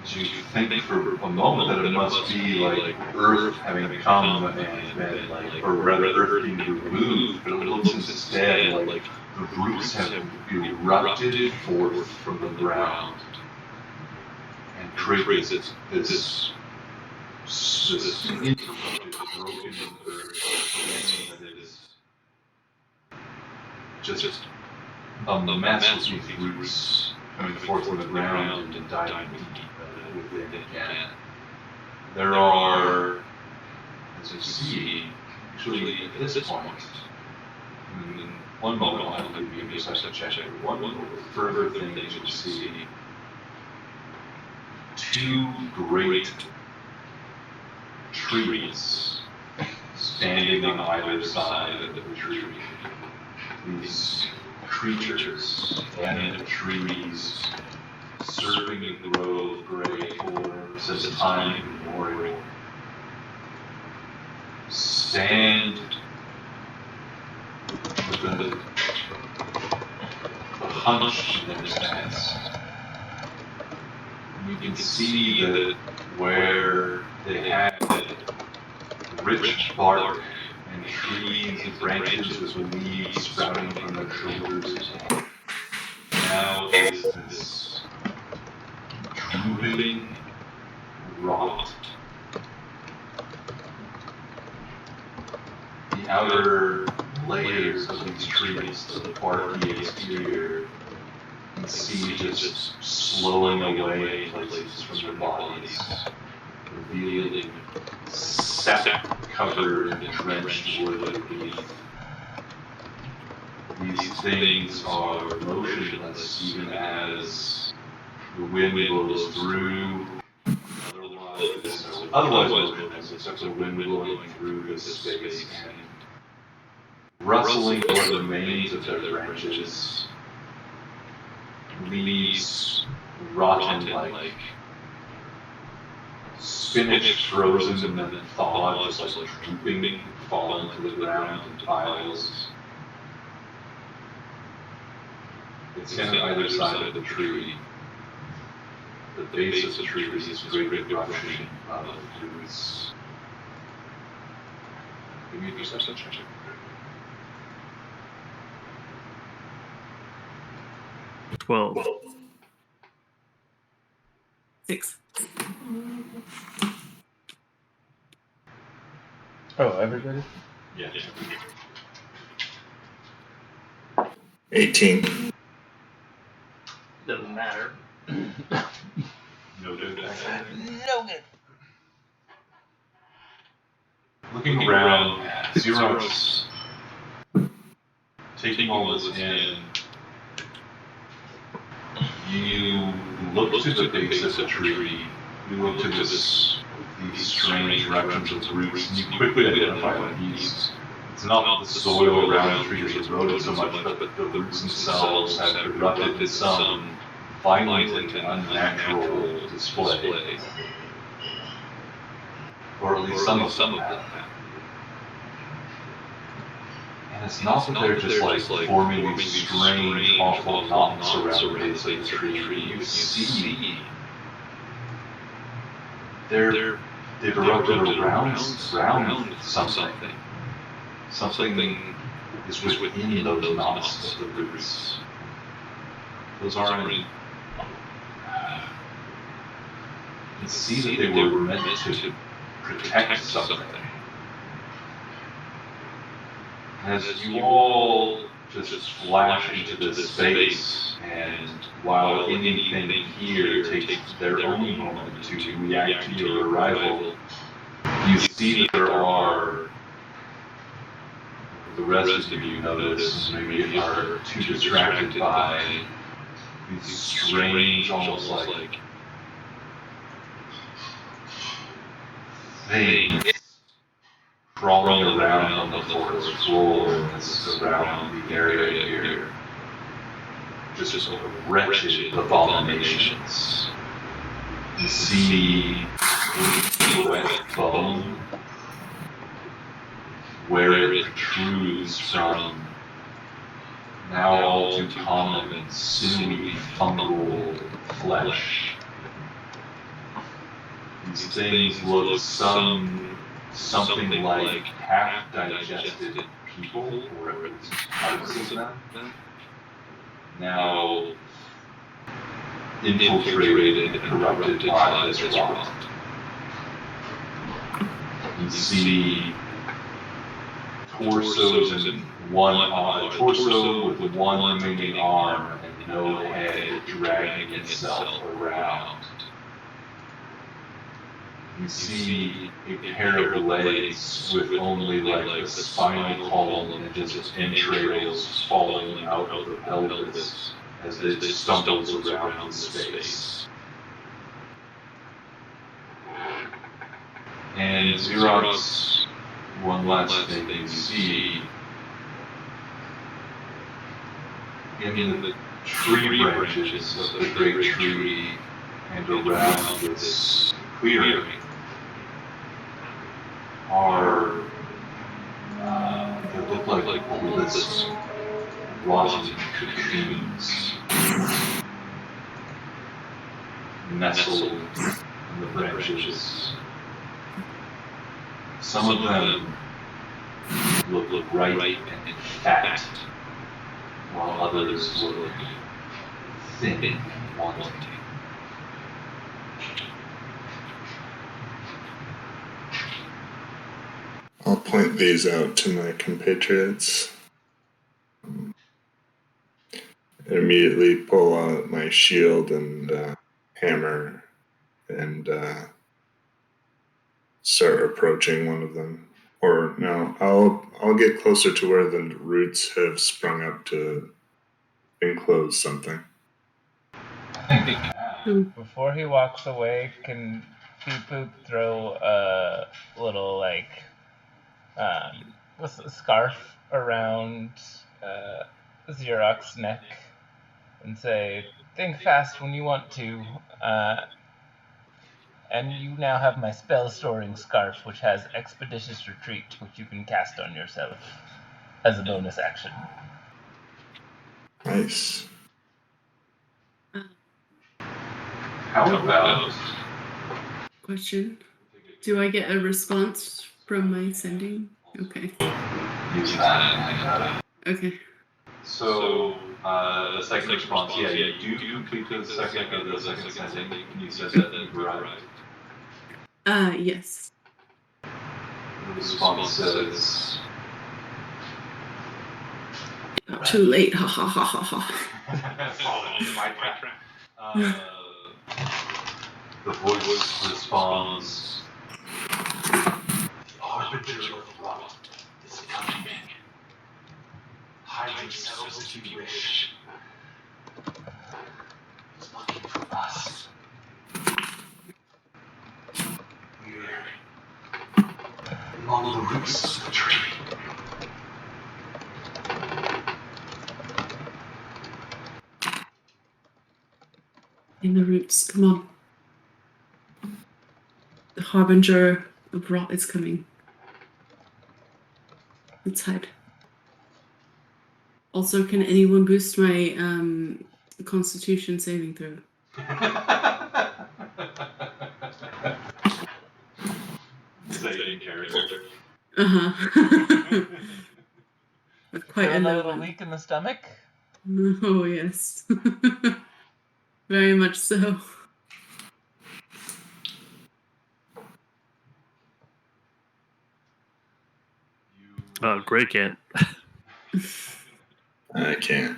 As you think for a moment that it must be like Earth having come and then or rather Earth being removed, but it looks instead like the roots have erupted forth from the ground and created this interrupted, broken earth that is just a mess with roots coming forth from the ground and diving deep within again. There are, as you see, actually at this point, in one moment I'll give you a perception check, one further thing that you'll see, two great trees standing on either side of the tree. These creatures and trees serving the grove gray for since time immemorial stand with a hunch in their stance. You can see that where they had rich bark and trees and branches with leaves sprouting from their shoulders, now is this drooping rot. The outer layers of these trees, the barky exterior, you can see just slowing away in places from their bodies, revealing sap-covered and drenched wood beneath. These things are motionless even as the wind blows through, otherwise motionless except the wind blowing through this space and rustling what remains of their branches, leaves rotten like spinach frozen and then thawed, just like drooping, falling to the ground in piles. It's on either side of the tree. The base of the tree is this great eruption of roots. Give me a perception check. Twelve. 6. Oh, everybody? Yeah. 18. Doesn't matter. No good. Looking around, Xerox, taking all this in, you look to the base of the tree, you look to these strange directions of roots, and you quickly identify that it's not the soil around the tree is eroded so much, but the roots themselves have erupted in some violent and unnatural display. Or at least some of them have. And it's not that they're just like forming these strange, awful knots around the base of the tree. You see they've erupted around something. Something is within those knots of the roots. Those aren't. You can see that they were meant to protect something. As you all just flash into this space, and while anything here takes their own moment to react to your arrival, you see that there are, the rest of you notice, maybe are too distracted by these strange, almost like things crawling around on the forest floor and surrounding the area here. Just wretched abominations. You see wet bone where it protrudes from now all too common sinewy fungal flesh. These things look something like half-digested people, or at least parts of them, now infiltrated and corrupted by this rot. You see torsos and torso with one remaining arm and no head dragging itself around. You see a pair of legs with only like the spinal column and just entrails falling out of the pelvis as it stumbles around the space. And Xerox, one last thing you see, in the tree branches of the great tree and around this clearing are, they look like bulbous, rotten cocoons nestled in the branches. Some of them look ripe and fat, while others look thin and wanting. I'll point these out to my compatriots. Immediately pull out my shield and hammer and start approaching one of them. Or no, I'll get closer to where the roots have sprung up to enclose something. Before he walks away, can Peepoop throw a little scarf around Xerox's neck and say, "Think fast when you want to, and you now have my spell-storing scarf, which has Expeditious Retreat, which you can cast on yourself as a bonus action." Nice. How about... Question. Do I get a response from my sending? Okay. use that? Okay. So, the second response, yeah, you do complete the second sending. You said that you arrived. Yes. The response says... Too late. Ha ha ha ha ha. The voice responds, "The harbinger of rot is coming. Hide yourselves if you wish. He's looking for us. We're among the roots of the tree." In the roots, come on. The harbinger of rot is coming. Let's hide. Also, can anyone boost my Constitution saving throw? Saving character. With quite Feel a that low little one. leak in the stomach? Oh yes. Very much so. Gray can't. I can't.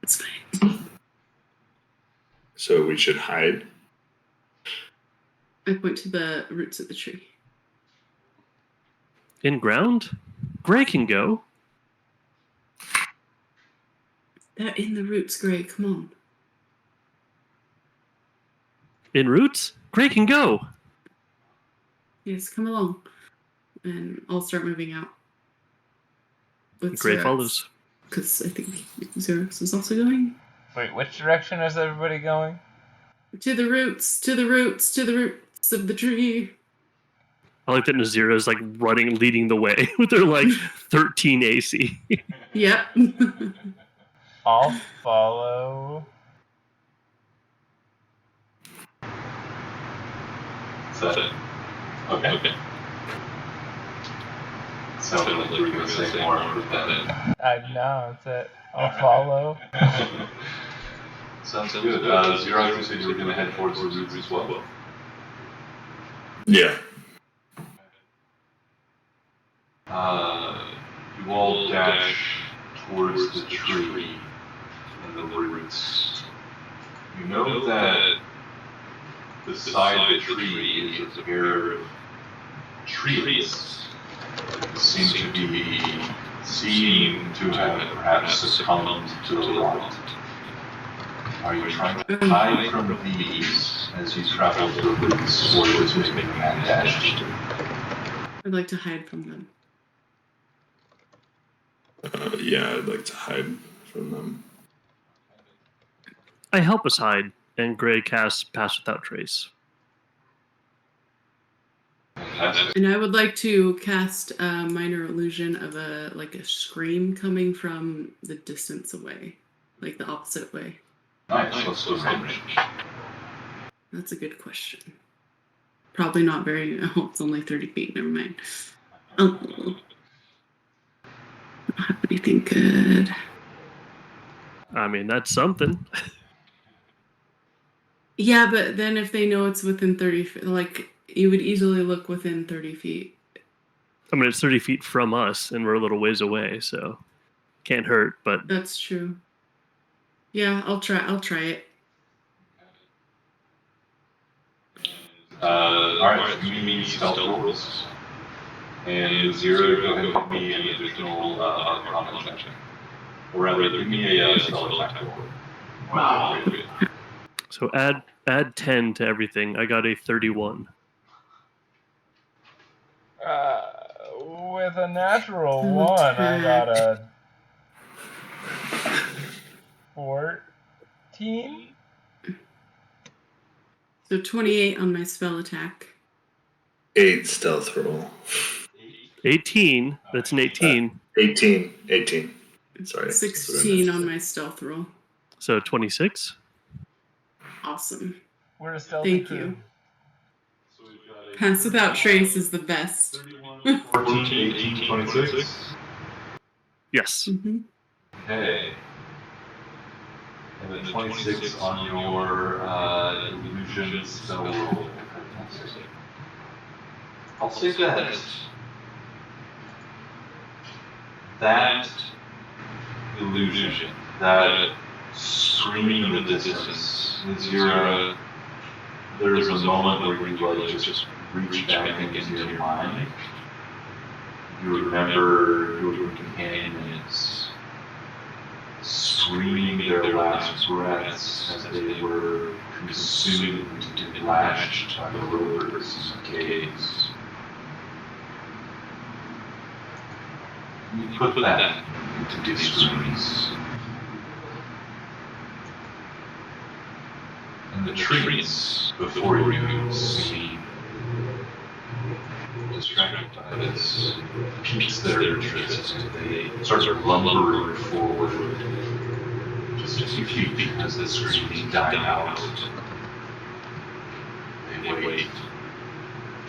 It's fine. So we should hide. I point to the roots of the tree. In ground? Gray can go. They're in the roots, Gray. Come on. In roots? Gray can go. Yes, come along. And I'll start moving out. Gray follows. Because I think Xerox is also going. Wait, which direction is everybody going? To the roots, to the roots, to the roots of the tree. I like that Nazira's like running, leading the way with her like 13 AC. Yep. I'll follow. Is that it? Okay. Sounded like you were going to say more with that. No, that's it. I'll follow. Sounds good. Xerox, you said you were going to head towards the roots as well. Yeah. You all dash towards the tree and the roots. You know that beside the tree is a pair of trees that seem to have perhaps succumbed to the rot. Are you trying to hide from these as you travel to the roots, or just making that dash? I'd like to hide from them. Yeah, I'd like to hide from them. I help us hide, and Gray casts Pass Without Trace. And I would like to cast a minor illusion of a scream coming from the distance away. Like the opposite way. Nice, let's go range. That's a good question. Probably not very... Oh, it's only 30 feet. Never mind. Oh. I don't have anything good. I mean, that's something. Yeah, but then if they know it's within 30 feet, you would easily look within 30 feet. I mean, it's 30 feet from us, and we're a little ways away, so can't hurt, but... That's true. Yeah, I'll try it. Alright, give me stealth rolls. And 0, go ahead and give me an additional combat check. Or rather, give me a stealth attack roll. Wow. So add 10 to everything. I got a 31. With a natural 1, I got a 14. So 28 on my spell attack. 8 stealth roll. 18. That's an 18. 18. Sorry. 16 on my stealth roll. So 26. Awesome. We're a stealthy Thank crew. you. Pass Without Trace is the best. 14, 18, 26. Yes. Mm-hmm. Okay. And then 26 on your illusion spell roll. I'll say that illusion, that scream in the distance, Nazira there's a moment where you like just reach back into your mind. You remember your companions screaming their last breaths as they were consumed and lashed by the rovers and caves. You put that into these screens. And the trees before you seem distracted by this piques their interest. They start lumbering forward just a few feet as the screams die out. They wait.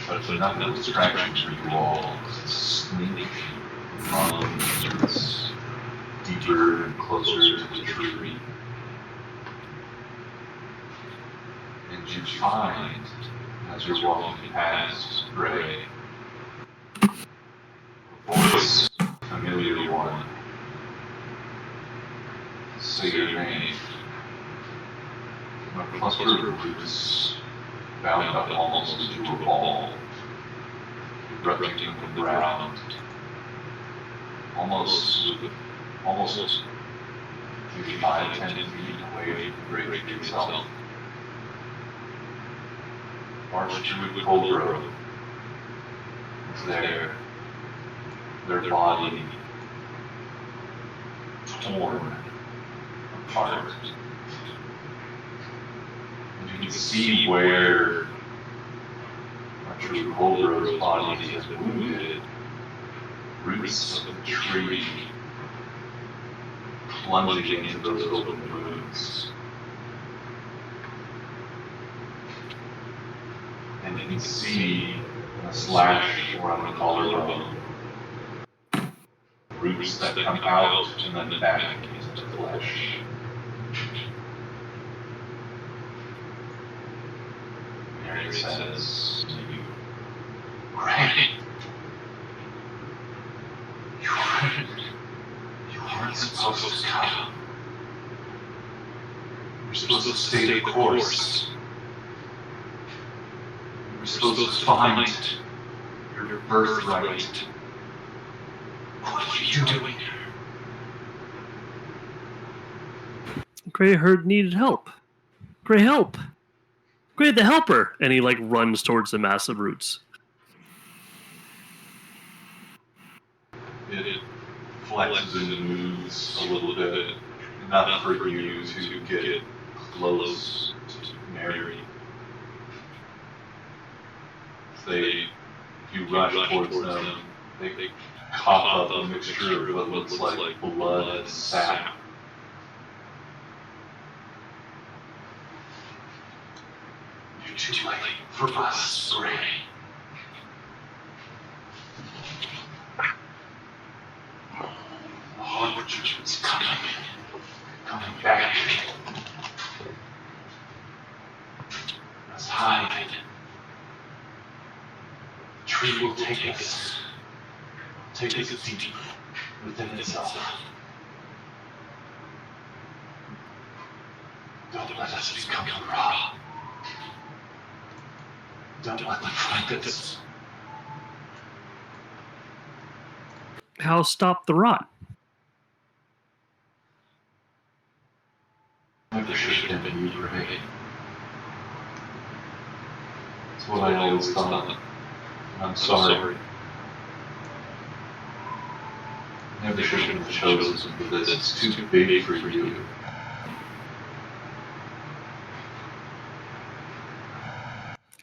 But it's enough of a distraction for you all to sneak among the roots, deeper and closer to the tree. And you find, as you're walking past Gray, a voice, a familiar one. Say your name. A cluster of roots bound up almost into a ball, erupting from the ground, almost maybe 5-10 feet away from Gray itself. Archdruid Cobra is there, their body torn apart. And you can see where Archdruid Cobra's body is wounded. Roots of the tree plunging into those open wounds. And you can see a slash around the collarbone. Roots that come out and then back into the flesh. Mary says to you, Gray, you weren't supposed to come. You're supposed to stay the course. You're supposed to find your birthright. What are you doing here? Gray heard needed help. Gray, help! Gray, the helper! And he like runs towards the massive roots. It flexes and moves a little bit, enough for you to get close to Mary. You rush towards them, they cough up a mixture of what looks like blood and sap. You're too late for us, Gray. The Harbinger is coming back. Let's hide. The tree will take us deep within itself. Don't let us become raw. Don't let them find us. How stop the rot? Never should have been you, Gray. That's what I always thought. I'm sorry. Never should have chosen for this. It's too big for you.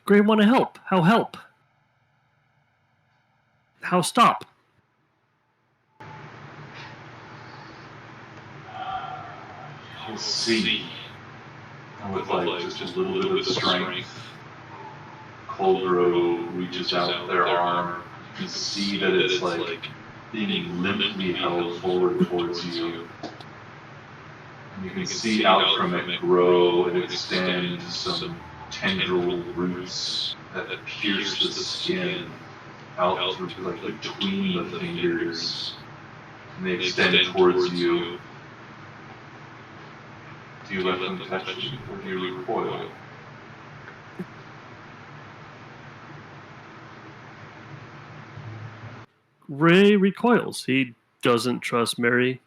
Gray want to help. How help? How stop? You'll see. And with like just a little bit of strength, Coldrow reaches out their arm. You can see that it's like being limply held forward towards you. And you can see out from it grow and extend some tendril roots that pierce the skin out through like between the fingers. And they extend towards you. Do you let them touch you or do you recoil? Ray recoils. He doesn't trust Mary.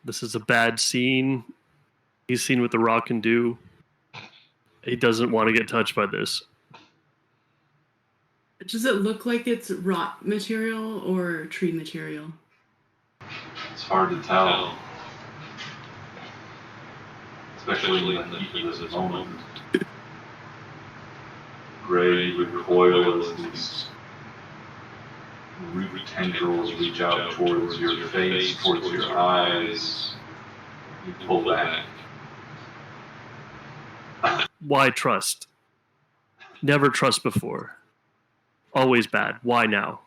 This is a bad scene. He's seen what the Rock can do. He doesn't want to get touched by this. Does it look like it's rot material or tree material? It's hard to tell. Especially in the heat of this moment. Gray recoil as these root tendrils reach out towards your face, towards your eyes. You pull back. Why trust? Never trust before. Always bad. Why now?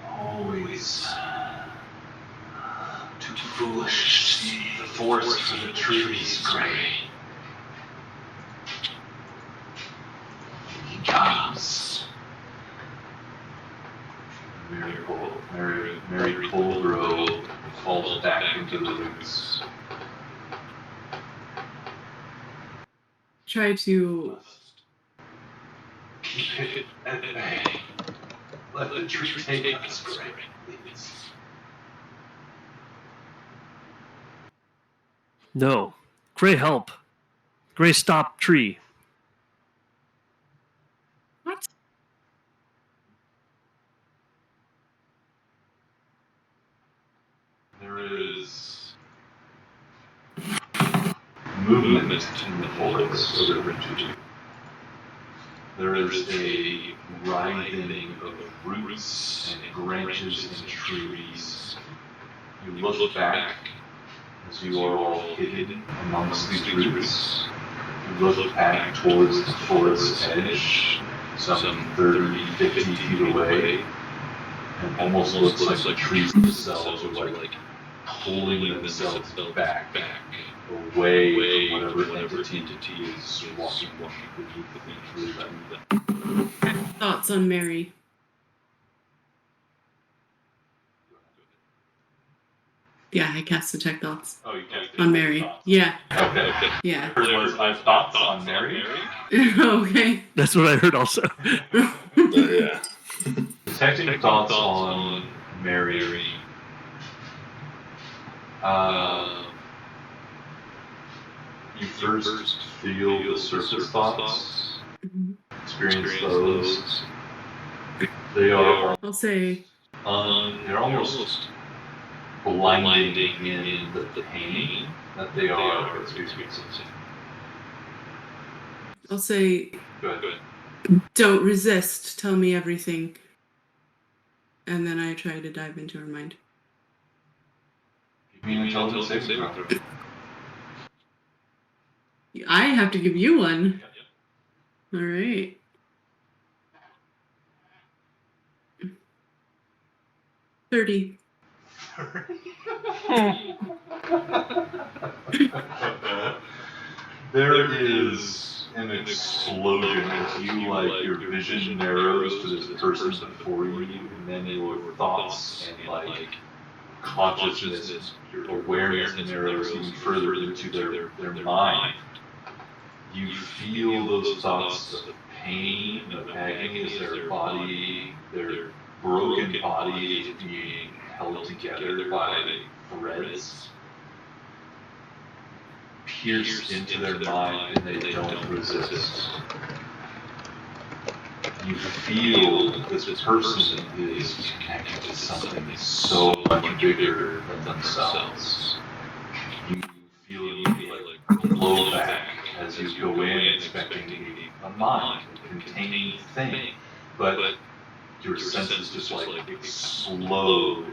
Always too foolish to see the forest for the trees, Gray. He comes. Mary Coldrow falls back into the roots. Try to. Keep it at bay. Let the tree take us, Gray, please. No. Gray, help. Gray, stop tree. What? There is movement in the forest around you. There is a writhing of roots and branches and trees. You look back as you are all hidden amongst these roots. You look back towards the forest edge, some 30, 50 feet away, and almost looks like the trees themselves are like pulling themselves back away from whatever entity is walking beneath them. Thoughts on Mary? Yeah, I cast Detect Thoughts. Oh, you cast on Mary. thoughts. Yeah. Okay. Yeah. I have thoughts on Mary. Okay. That's what I heard also. Yeah. Detecting thoughts on Mary. You first feel the surface thoughts, Mhm. experience those. They are I'll say they're almost blinding in the pain that they are experiencing. I'll say Good. don't resist, tell me everything. And then I try to dive into her mind. Give me an intelligence saving throw. I have to give you one. All right. $30. There is an explosion as you, like, your vision narrows to this person before you, and then your thoughts and, like, consciousness, your awareness narrows even further into their mind. You feel those thoughts of pain, of agony as their body, their broken body is being held together by threads, pierced into their mind, and they don't resist. You feel that this person is connected to something so much bigger than themselves. You feel like blowback as you go in expecting a mind, a contained thing, but your senses just like explode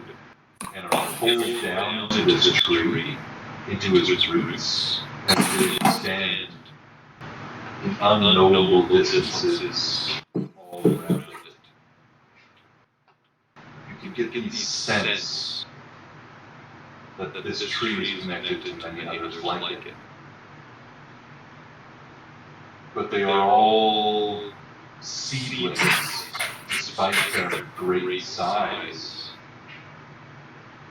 and are pulled down to this tree, into its roots, as they extend in unknowable distances all around it. You can get the sense that this tree is connected to many others like it. But they are all seedlings, despite their great size.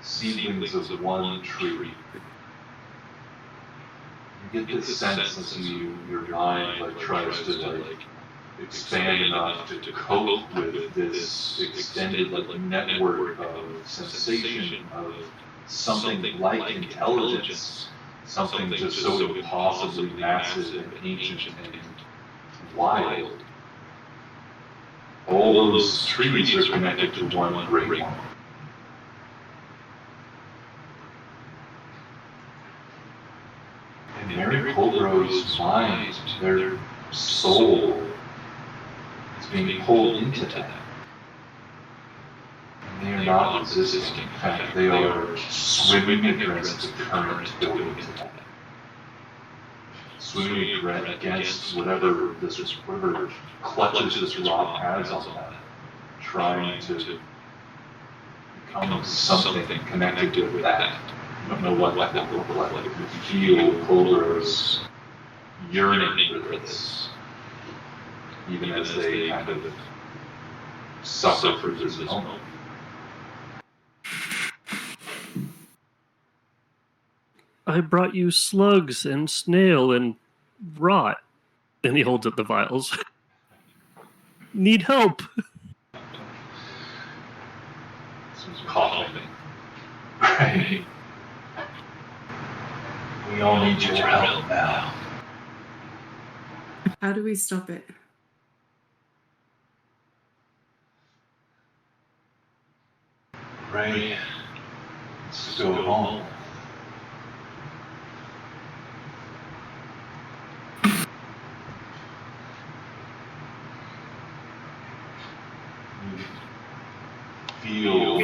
Seedlings of one tree. You get this sense as your mind tries to expand enough to cope with this extended network of sensation of something like intelligence, something just so impossibly massive and ancient and wild. All those trees are connected to one great one. And Mary Colgrove's mind, their soul, is being pulled into that. And they are not resisting. In fact, they are swimming against the current going into that. Swimming against whatever clutches this rock has on them, trying to become something connected with that. You don't know what that will look like. You feel Colgrove's yearning for this, even as they kind of suffer through this moment. I brought you slugs and snail and rot. And he holds up the vials. Need help. Some coughing. Right. We all need your help now. How do we stop it? Ray, let's go home. You feel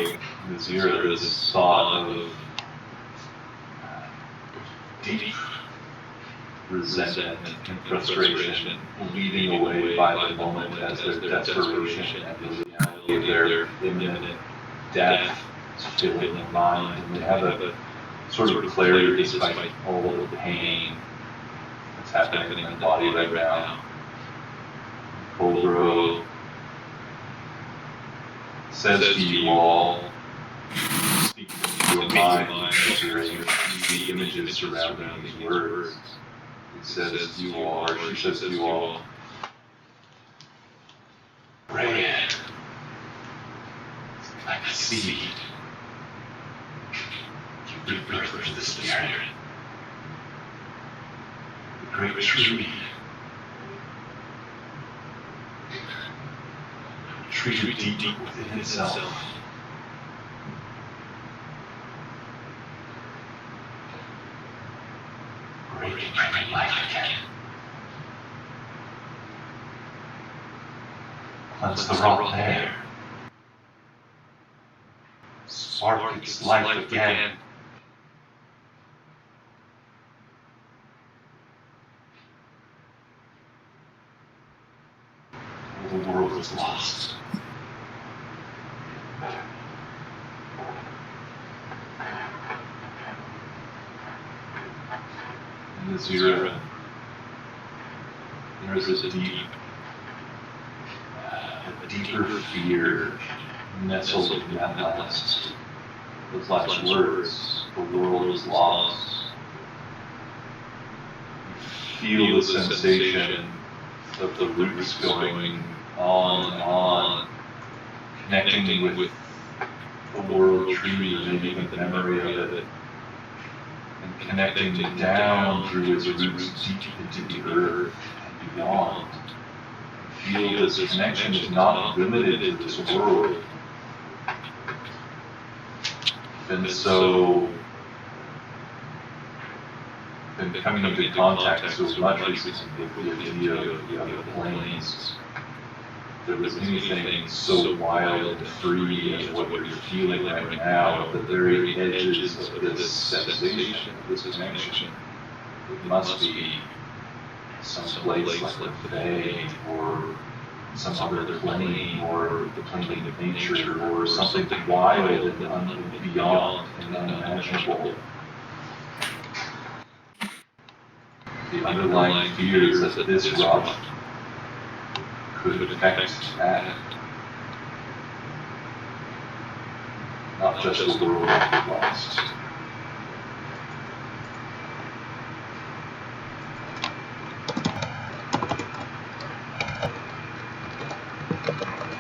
Nazira this thought of deep resentment and frustration leading away by the moment as their desperation and the reality of their imminent death is filling their mind, and they have a sort of clarity despite all of the pain that's happening in their body right now. Colgrove says to you all, speaking to your mind, considering the images surrounding these words. He says to you all, or she says to you all, Ray, like a seed. You rebirth the spirit. The great tree. Tree deep within itself. Bring life again. Cleanse the rock there. Spark its life again. The world is lost. In Nazira, there is a deeper fear nestled in those last words. The world is lost. You feel the sensation of the roots going on and on, connecting with the world tree, maybe even the memory of it, and connecting down through its roots deep into the earth and beyond. Feel this connection is not limited to this world. And so, been coming into contact so much recently with the idea of the other planes. If there was anything so wild and free as what you're feeling right now, at the very edges of this sensation, this connection, it must be some place like the Bay, or some other plane, or the plane of nature, or something wild and beyond and unimaginable. The underlying fear is that this rock could affect that. Not just the world lost.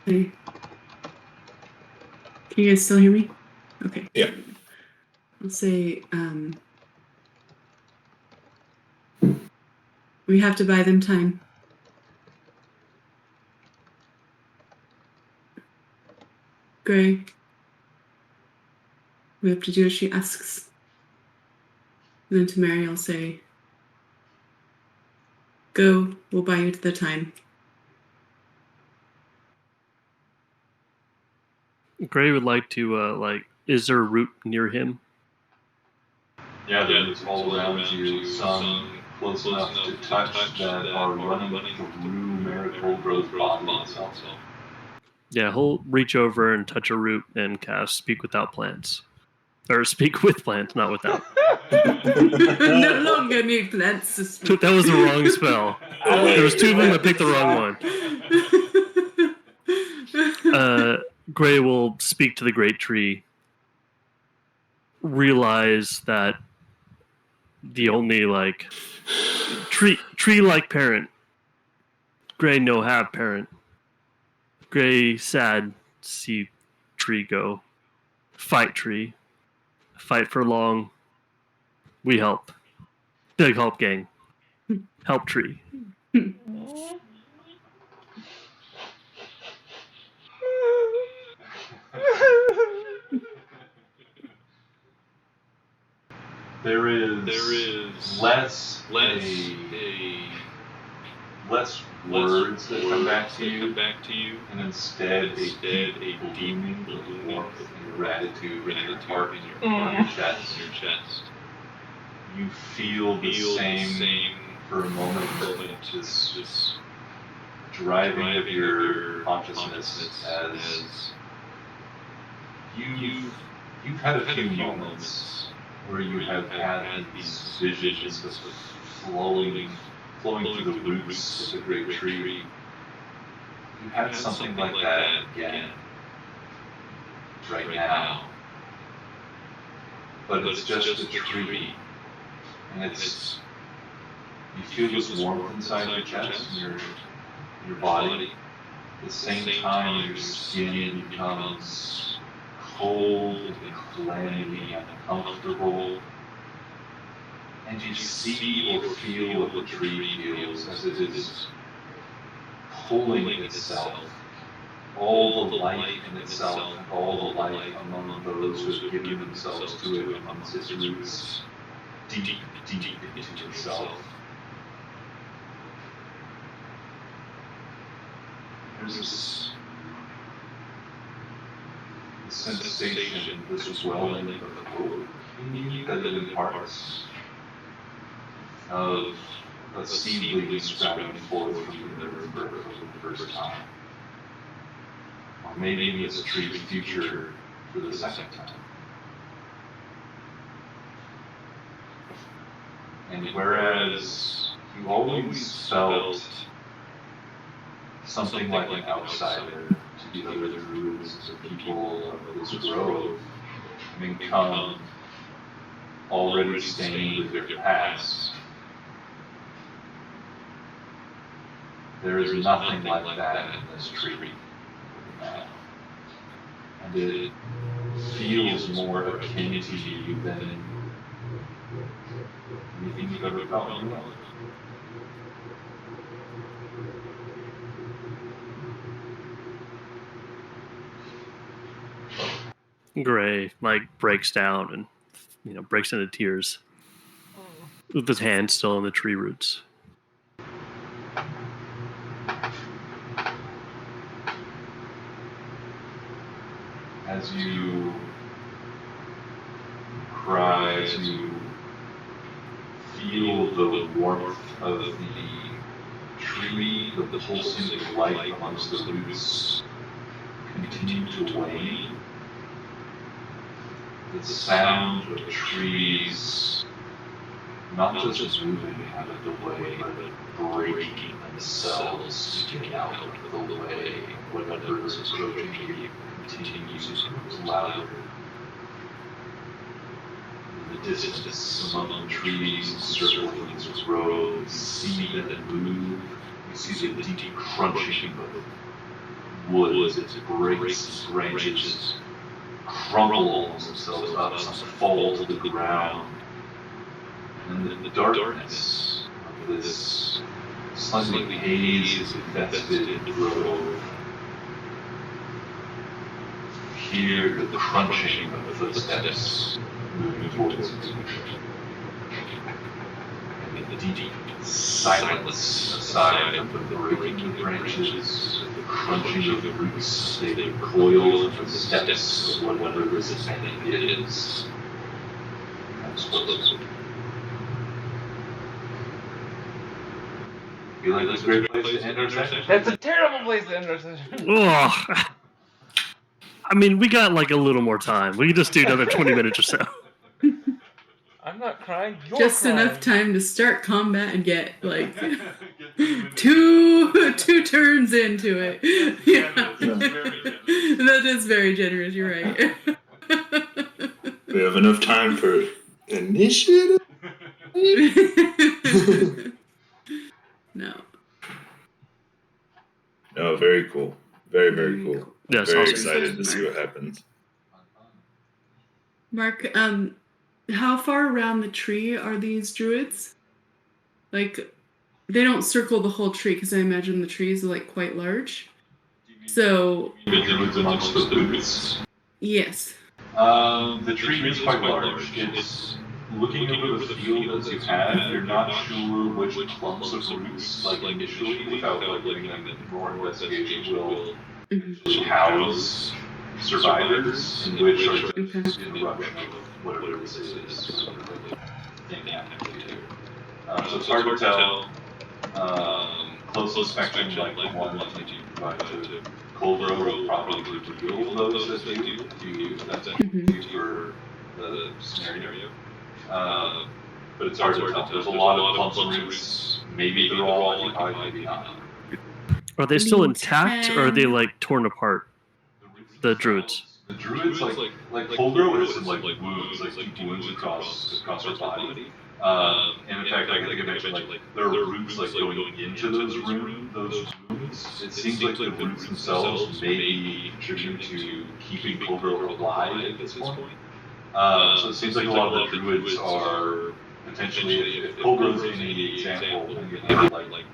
Okay. Can you guys still hear me? Okay. Yeah. I'll say, we have to buy them time. Gray. We have to do as she asks. And then to Mary, I'll say, go, we'll buy you the time. Gray would like to, is there a route near him? Yeah, there's all around you, some close enough to touch that are running through Marigold Grove body itself. Yeah, he'll reach over and touch a root and cast Speak Without Plants. Or Speak with Plants, not without. No longer need plants to speak. That was the wrong spell. There was two of them, I picked the wrong one. Gray will speak to the great tree. Realize that the only, tree-like parent. Gray no have parent. Gray sad see tree go. Fight tree. Fight for long. We help. Big help gang. Help tree. There is less words that come back to you, and instead a deep blooming of warmth and gratitude in your heart and your chest. You feel the same for a moment, this driving of your consciousness as you've had a few moments where you have had these visions of flowing through the roots of the great tree. You had something like that again, right now. But it's just a tree, and you feel this warmth inside your chest and your body. At the same time, your skin becomes cold and clammy and uncomfortable. And you see or feel what the tree feels as it is pulling itself, all the life in itself, and all the life among those who have given themselves to it amongst its roots, deep into itself. There's this sensation, this swelling of hope in you that it imparts, of a seedling sprouting forth from the river for the first time. Or maybe it's a tree's future for the second time. And whereas you always felt something like an outsider to the other druids, the people of this grove, having come already stained with their past, there is nothing like that in this tree now. And it feels more akin to you than anything you've ever felt in your life. Gray breaks down and breaks into tears with his hand still in the tree roots. As you cry, as you feel the warmth of the tree, the pulsing of life amongst the roots continue to wane. The sound of trees not just moving out of the way, but breaking themselves to get out of the way. Whatever is approaching you continues to grow louder. In the distance, among the trees encircling this grove, you see them move. You see the deep crunching of wood as it breaks branches, crumple themselves up, some fall to the ground. And in the darkness of this slightly haze-infested grove, hear the crunching of footsteps moving towards you. And the deep silence aside from the breaking of branches, the crunching of the roots, they recoil from the steps of whatever this thing is. Comes closer. Feel like that's a great place to end our session? That's a terrible place to end our session. Ugh. I mean, we got like a little more time. We can just do another 20 minutes or so. I'm not crying. You're Just crying. enough time to start combat and get like two turns into it. Yeah. That is very generous. You're right. We have enough time for initiative. No. No, very cool. Very, very cool. Yes, Very awesome. excited to see what happens. Mark, how far around the tree are these druids? Like, they don't circle the whole tree because I imagine the trees are like quite large. So, The druids amongst the boots. yes. The tree is quite large. It's looking over the field as you have. You're not sure which clumps of roots, like initially, without like doing more investigation, will Mhm. house survivors, and which are Okay. just in the eruption of whatever this is. Thing happening here. So it's hard to tell. Close inspection, like the one that you provide to Colbro, will probably reveal those as they do. That's Mhm. for the scenario. But it's hard to tell. There's a lot of clumps and roots. Maybe they're all occupied, maybe not. Are they still Maybe intact, or are they like torn apart? The druids. The druids, like Colbro has some like wounds, like deep wounds across her body. And in fact, I think I mentioned like there are roots like going into those wounds. It seems like the roots themselves may be contributing to keeping Colbro alive at this point. So it seems like a lot of the druids are potentially, if Colbro's any example, then you have like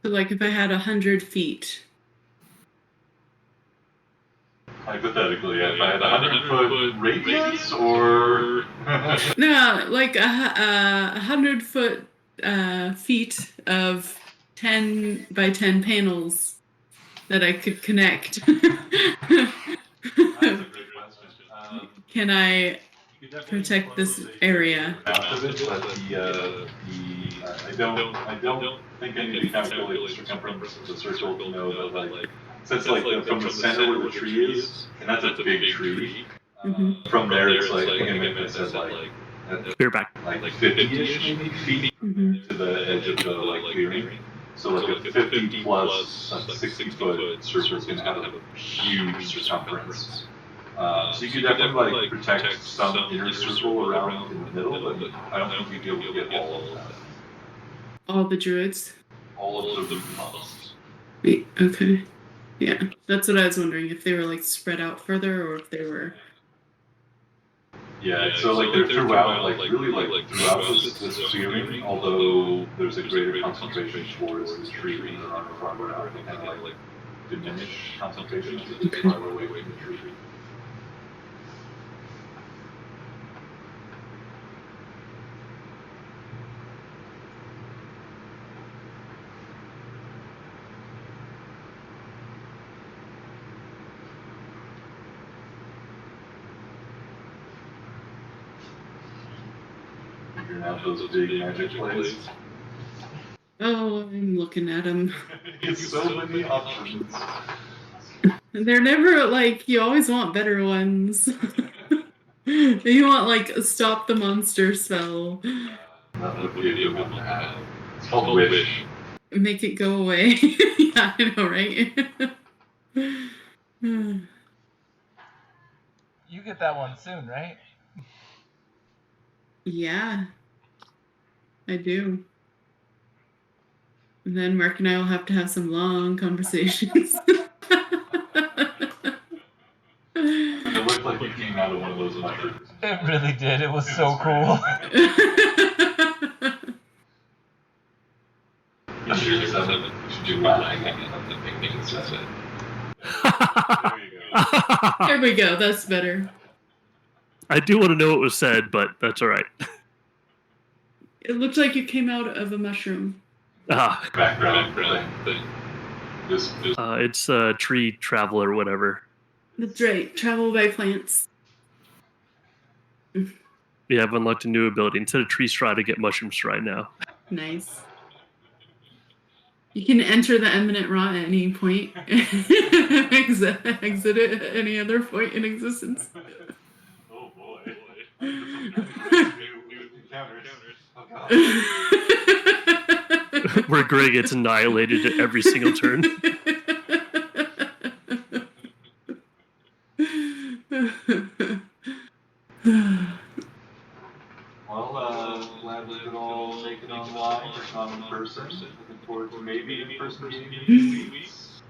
So, like, if I had 100 feet. hypothetically, if I had 100-foot radius, or No, like 100 foot feet of 10 by 10 panels that I could connect. That's a great question. Can I protect this area? Out of it, but I don't think I need to calculate the circumference of the circle to know that, like, since like from the center where the tree is, and that's a big tree. Mhm. From there, it's like I think I meant it says like We're back. 50-ish maybe feet Mhm. to the edge of the like clearing. So like a 50 plus a 60-foot circle is going to have a huge circumference. So you could definitely like protect some inner circle around in the middle, but I don't think you'd be able to get all of that. All the druids? All of them must. Wait, okay. Yeah, that's what I was wondering, if they were like spread out further or if they were. Yeah, so like they're throughout, like really like throughout this clearing, although there's a greater concentration towards the tree and the farther out, they kind of like diminish concentration as it's farther away from the tree. Figuring out those big magic plays. Oh, I'm looking at them. It's so many options. They're never like, you always want better ones. You want like a stop the monster spell. That would be a good one to have. It's called Wish. Make it go away. Yeah, I know, right? You get that one soon, right? Yeah, I do. And then Mark and I will have to have some long conversations. It looked like you came out of one of those mushrooms. It really did. It was so cool. You should do that. There you go. There we go. That's better. I do want to know what was said, but that's all right. It looked like you came out of a mushroom. Background thing. It's a tree traveler, whatever. That's right. Travel by plants. We have unlocked a new ability. Instead of tree stride, I get mushroom stride now. Nice. You can enter the eminent raw at any point. exit it at any other point in existence. Oh boy. Oh god. Where Gray gets annihilated at every single turn. Well, glad we could all make it online, if not in person. Looking forward to maybe in person meeting in 2 weeks.